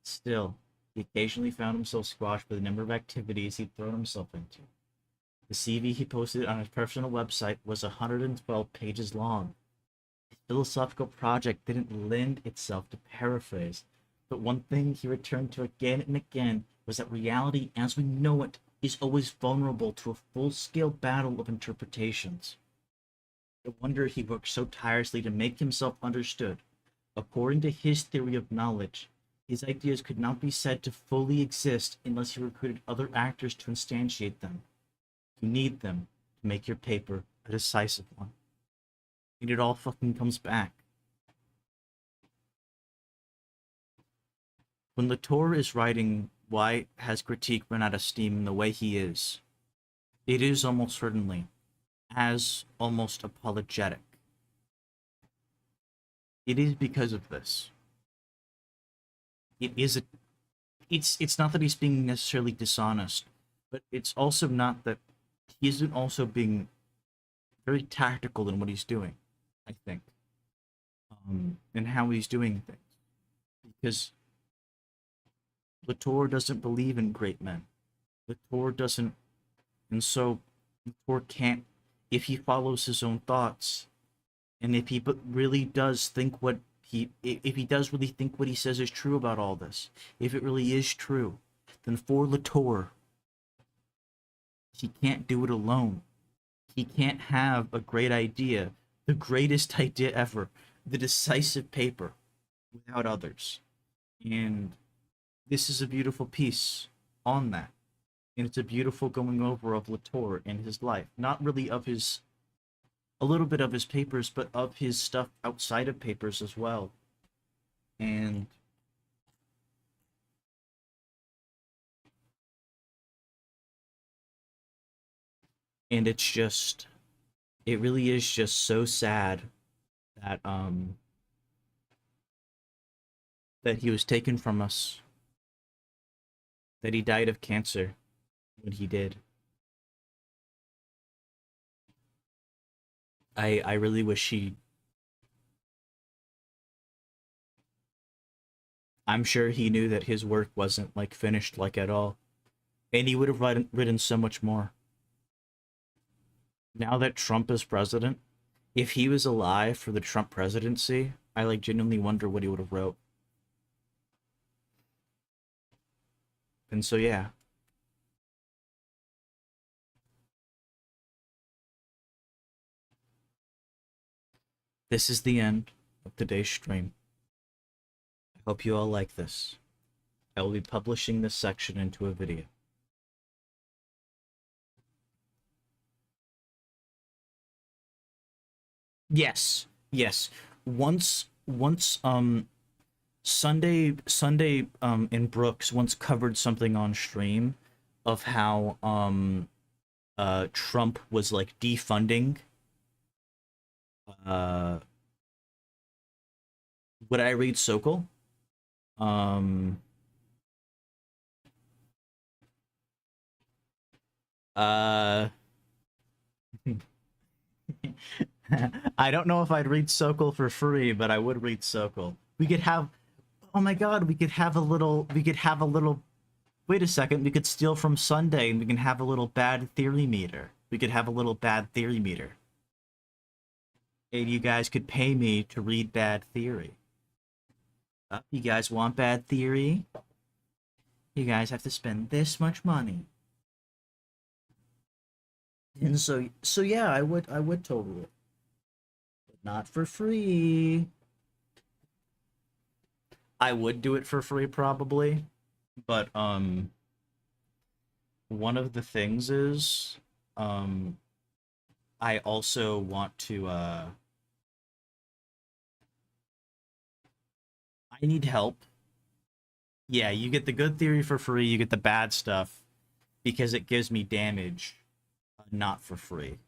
Still, he occasionally found himself squashed by the number of activities he'd thrown himself into. The CV he posted on his personal website was 112 pages long. His philosophical project didn't lend itself to paraphrase, but one thing he returned to again and again was that reality as we know it is always vulnerable to a full-scale battle of interpretations. No wonder he worked so tirelessly to make himself understood. According to his theory of knowledge, his ideas could not be said to fully exist unless he recruited other actors to instantiate them. You need them to make your paper a decisive one. And it all fucking comes back. When Latour is writing why has critique run out of steam in the way he is, it is almost certainly as almost apologetic. It is because of this. It's not that he's being necessarily dishonest, but it's also not that he isn't also being very tactical in what he's doing, I think, and how he's doing things. Because Latour doesn't believe in great men. Latour doesn't, and so Latour can't, if he follows his own thoughts, and if he really does think if he does really think what he says is true about all this, if it really is true, then for Latour, he can't do it alone. He can't have a great idea, the greatest idea ever, the decisive paper, without others. And this is a beautiful piece on that. And it's a beautiful going over of Latour and his life. Not really of his, a little bit of his papers, but of his stuff outside of papers as well. And it's just, it really is just so sad that that he was taken from us, that he died of cancer when he did. I really wish I'm sure he knew that his work wasn't like finished like at all, and he would have written so much more. Now that Trump is president, if he was alive for the Trump presidency, I like genuinely wonder what he would have wrote. And so yeah, this is the end of today's stream. I hope you all like this. I will be publishing this section into a video. Yes, yes. Once Sunday in Brooks once covered something on stream of how Trump was like defunding uh would I read Sokol? Um uh I don't know if I'd read Sokol for free, but I would read Sokol. We could have Oh my god, we could have a little wait a second, we could steal from Sunday and we can have a little bad theory meter. We could have a little bad theory meter. And you guys could pay me to read bad theory. You guys want bad theory? You guys have to spend this much money. And so yeah, I would total it. But not for free. I would do it for free probably, but one of the things is um I also want to I need help. Yeah, you get the good theory for free, you get the bad stuff because it gives me damage, not for free.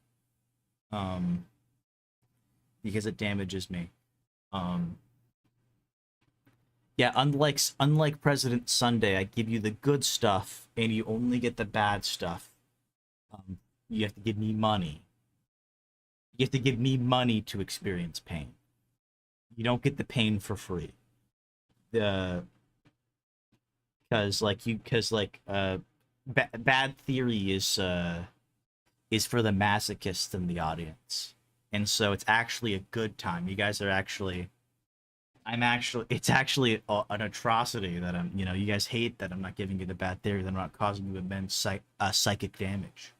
Um because it damages me. Um yeah, unlike President Sunday, I give you the good stuff and you only get the bad stuff. You have to give me money. You have to give me money to experience pain. You don't get the pain for free. The because bad theory is for the masochists in the audience, and so it's actually a good time. You guys are actually it's actually an atrocity that you guys hate that I'm not giving you the bad theory, that I'm not causing you immense psychic damage.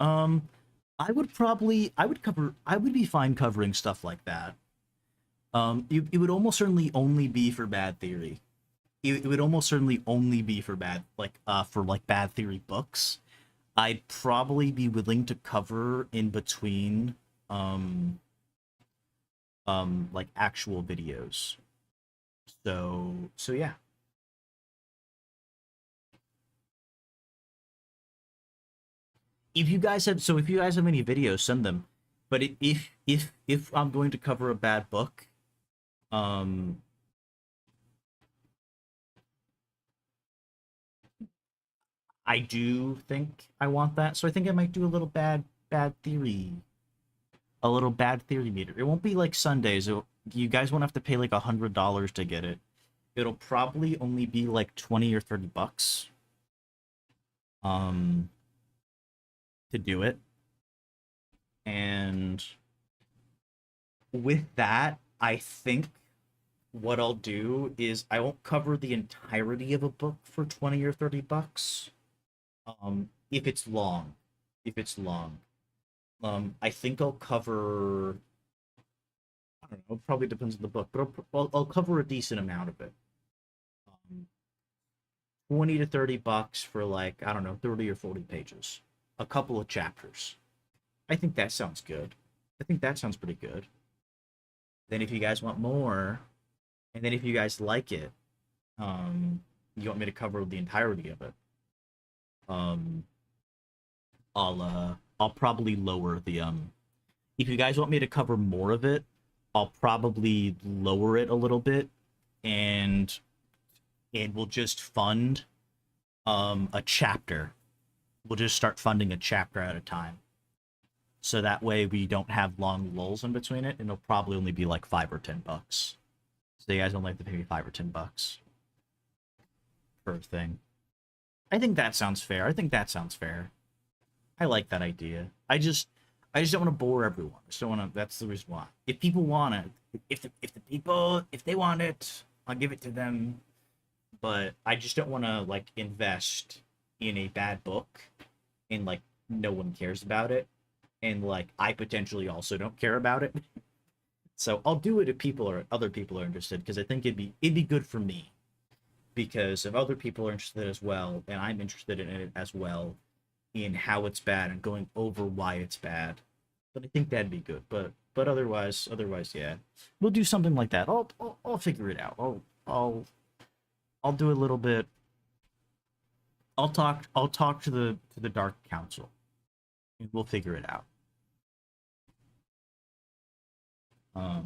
Um, I would be fine covering stuff like that. It would almost certainly only be for bad theory. It would almost certainly only be for bad theory books. I'd probably be willing to cover in between like actual videos. So yeah. If you guys have any videos, send them. But if I'm going to cover a bad book, um I do think I want that. So I think I might do bad theory. A little bad theory meter. It won't be like Sundays. You guys won't have to pay like $100 to get it. It'll probably only be like 20 or 30 bucks. Um to do it. And with that, I think what I'll do is I won't cover the entirety of a book for 20 or 30 bucks. If it's long. If it's long. I think I'll cover I don't know, it probably depends on the book, but I'll cover a decent amount of it. 20 to 30 bucks for like, I don't know, 30 or 40 pages. A couple of chapters. I think that sounds good. I think that sounds pretty good. Then if you guys want more, and then if you guys like it, you want me to cover the entirety of it, um, I'll probably lower the if you guys want me to cover more of it, I'll probably lower it a little bit, and we'll just fund a chapter. We'll just start funding a chapter at a time. So that way we don't have long lulls in between it, and it'll probably only be like 5 or 10 bucks. So you guys don't like to pay me 5 or 10 bucks per thing. I think that sounds fair. I think that sounds fair. I like that idea. I just don't want to bore everyone. I just don't want to. That's the reason why. If people want it, if the people if they want it, I'll give it to them. But I just don't want to like invest in a bad book and like no one cares about it, and like I potentially also don't care about it. So I'll do it if other people are interested, because I think it'd be good for me, because if other people are interested as well and I'm interested in it as well, in how it's bad and going over why it's bad, then I think that'd be good. But otherwise, yeah, we'll do something like that. I'll figure it out. I'll I'll do a little bit. I'll talk to the Dark Council, and we'll figure it out. I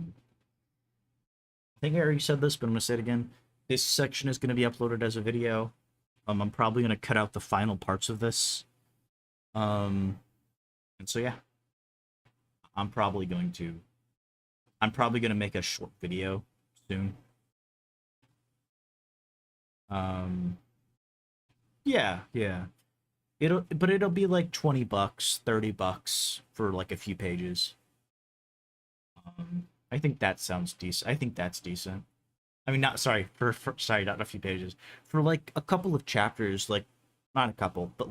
think I already said this, but I'm gonna say it again. This section is gonna be uploaded as a video. I'm probably gonna cut out the final parts of this. Um, and so yeah, I'm probably going to I'm probably gonna make a short video soon. Um, yeah, yeah. It'll be like $20, $30 for like a few pages. I think that sounds decent. I think that's decent. I mean, not sorry for sorry, not a few pages, for like a couple of chapters, like not a couple, but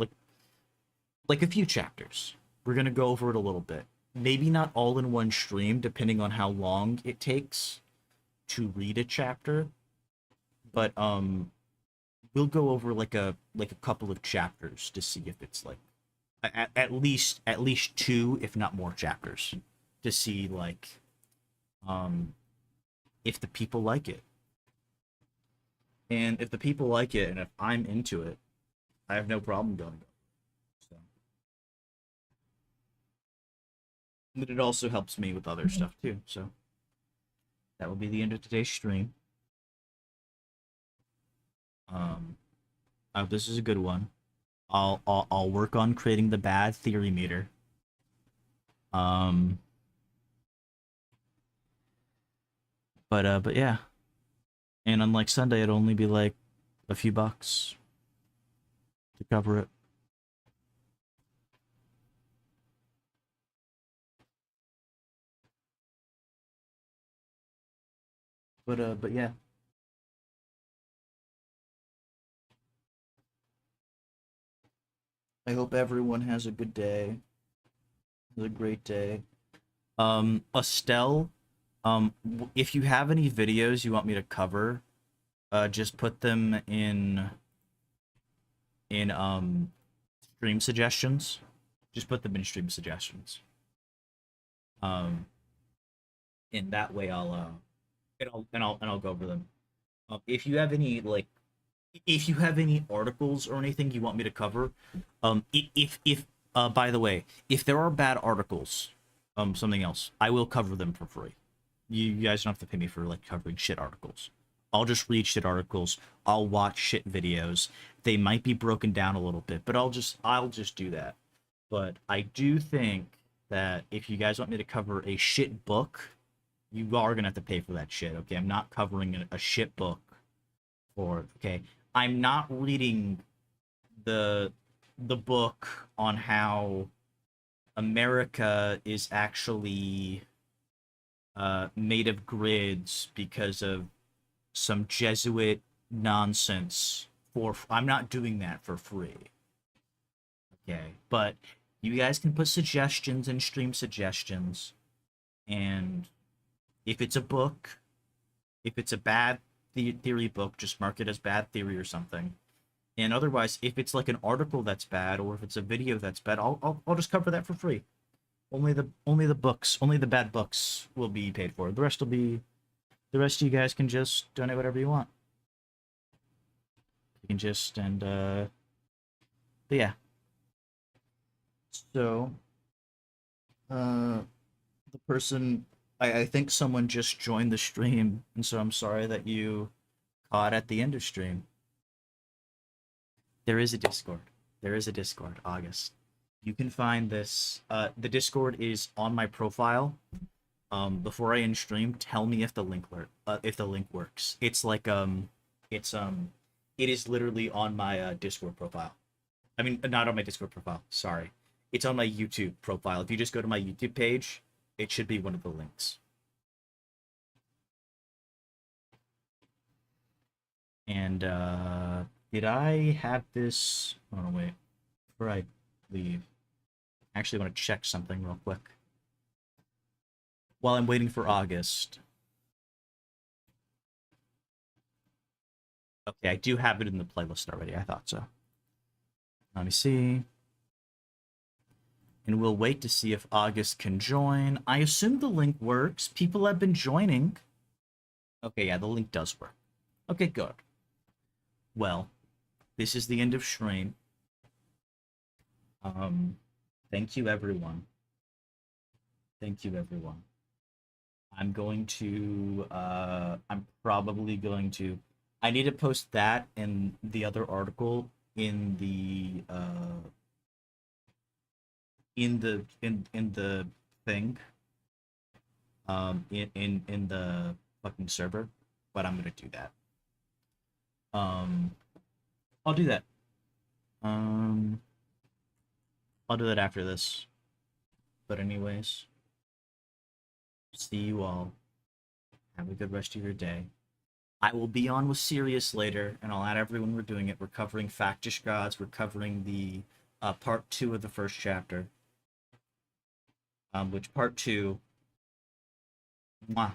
like a few chapters. We're gonna go over it a little bit. Maybe not all in one stream, depending on how long it takes to read a chapter. But we'll go over like a couple of chapters to see if it's like at least two, if not more chapters, to see like um if the people like it. And if the people like it and if I'm into it, I have no problem going. So but it also helps me with other stuff too. So that will be the end of today's stream. Um oh, this is a good one. I'll work on creating the bad theory meter. Um but yeah. And unlike Sunday, it'll only be like a few bucks to cover it. But yeah. I hope everyone has a good day. Has a great day. Estelle, if you have any videos you want me to cover, just put them in stream suggestions. Just put them in stream suggestions. Um, in that way I'll go over them. If you have any like if you have any articles or anything you want me to cover, if by the way, if there are bad articles, something else, I will cover them for free. You guys don't have to pay me for like covering shit articles. I'll just read shit articles. I'll watch shit videos. They might be broken down a little bit, but I'll just do that. But I do think that if you guys want me to cover a shit book, you are gonna have to pay for that shit. Okay, I'm not covering a shit book for. Okay, I'm not reading the the book on how America is actually made of grids because of some Jesuit nonsense. I'm not doing that for free. Okay, but you guys can put suggestions and stream suggestions, and if it's a book, if it's a bad theory book, just mark it as bad theory or something. And otherwise, if it's like an article that's bad, or if it's a video that's bad, I'll just cover that for free. Only the bad books will be paid for. The rest of you guys can just donate whatever you want. You can just but yeah. So uh the person I think someone just joined the stream, and so I'm sorry that you caught at the end of stream. There is a Discord. There is a Discord, August. You can find this. The Discord is on my profile. Before I end stream, tell me if the link works. It's it is literally on my Discord profile. I mean, not on my Discord profile. Sorry, it's on my YouTube profile. If you just go to my YouTube page, it should be one of the links. And did I have this? Oh no, wait. Before I leave, I actually want to check something real quick while I'm waiting for August. Okay, I do have it in the playlist already. I thought so. Let me see. And we'll wait to see if August can join. I assume the link works. People have been joining. Okay, yeah, the link does work. Okay, good. Well, this is the end of stream. Thank you, everyone. Thank you, everyone. I'm going to, I'm probably going to, I need to post that and the other article in the, in the thing, in the fucking server, but I'm gonna do that. I'll do that. Um, I'll do that after this. But anyways, see you all. Have a good rest of your day. I will be on with Sirius later, and I'll add everyone we're doing it. We're covering Factish Gods. We're covering the part 2 of the first chapter. Which part 2, mwah,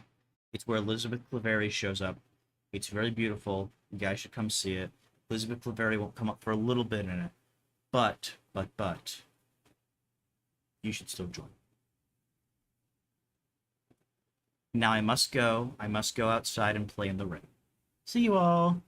it's where Elizabeth Claveri shows up. It's very beautiful. You guys should come see it. Elizabeth Claveri won't come up for a little bit in it. But, you should still join. Now I must go. I must go outside and play in the rain. See you all.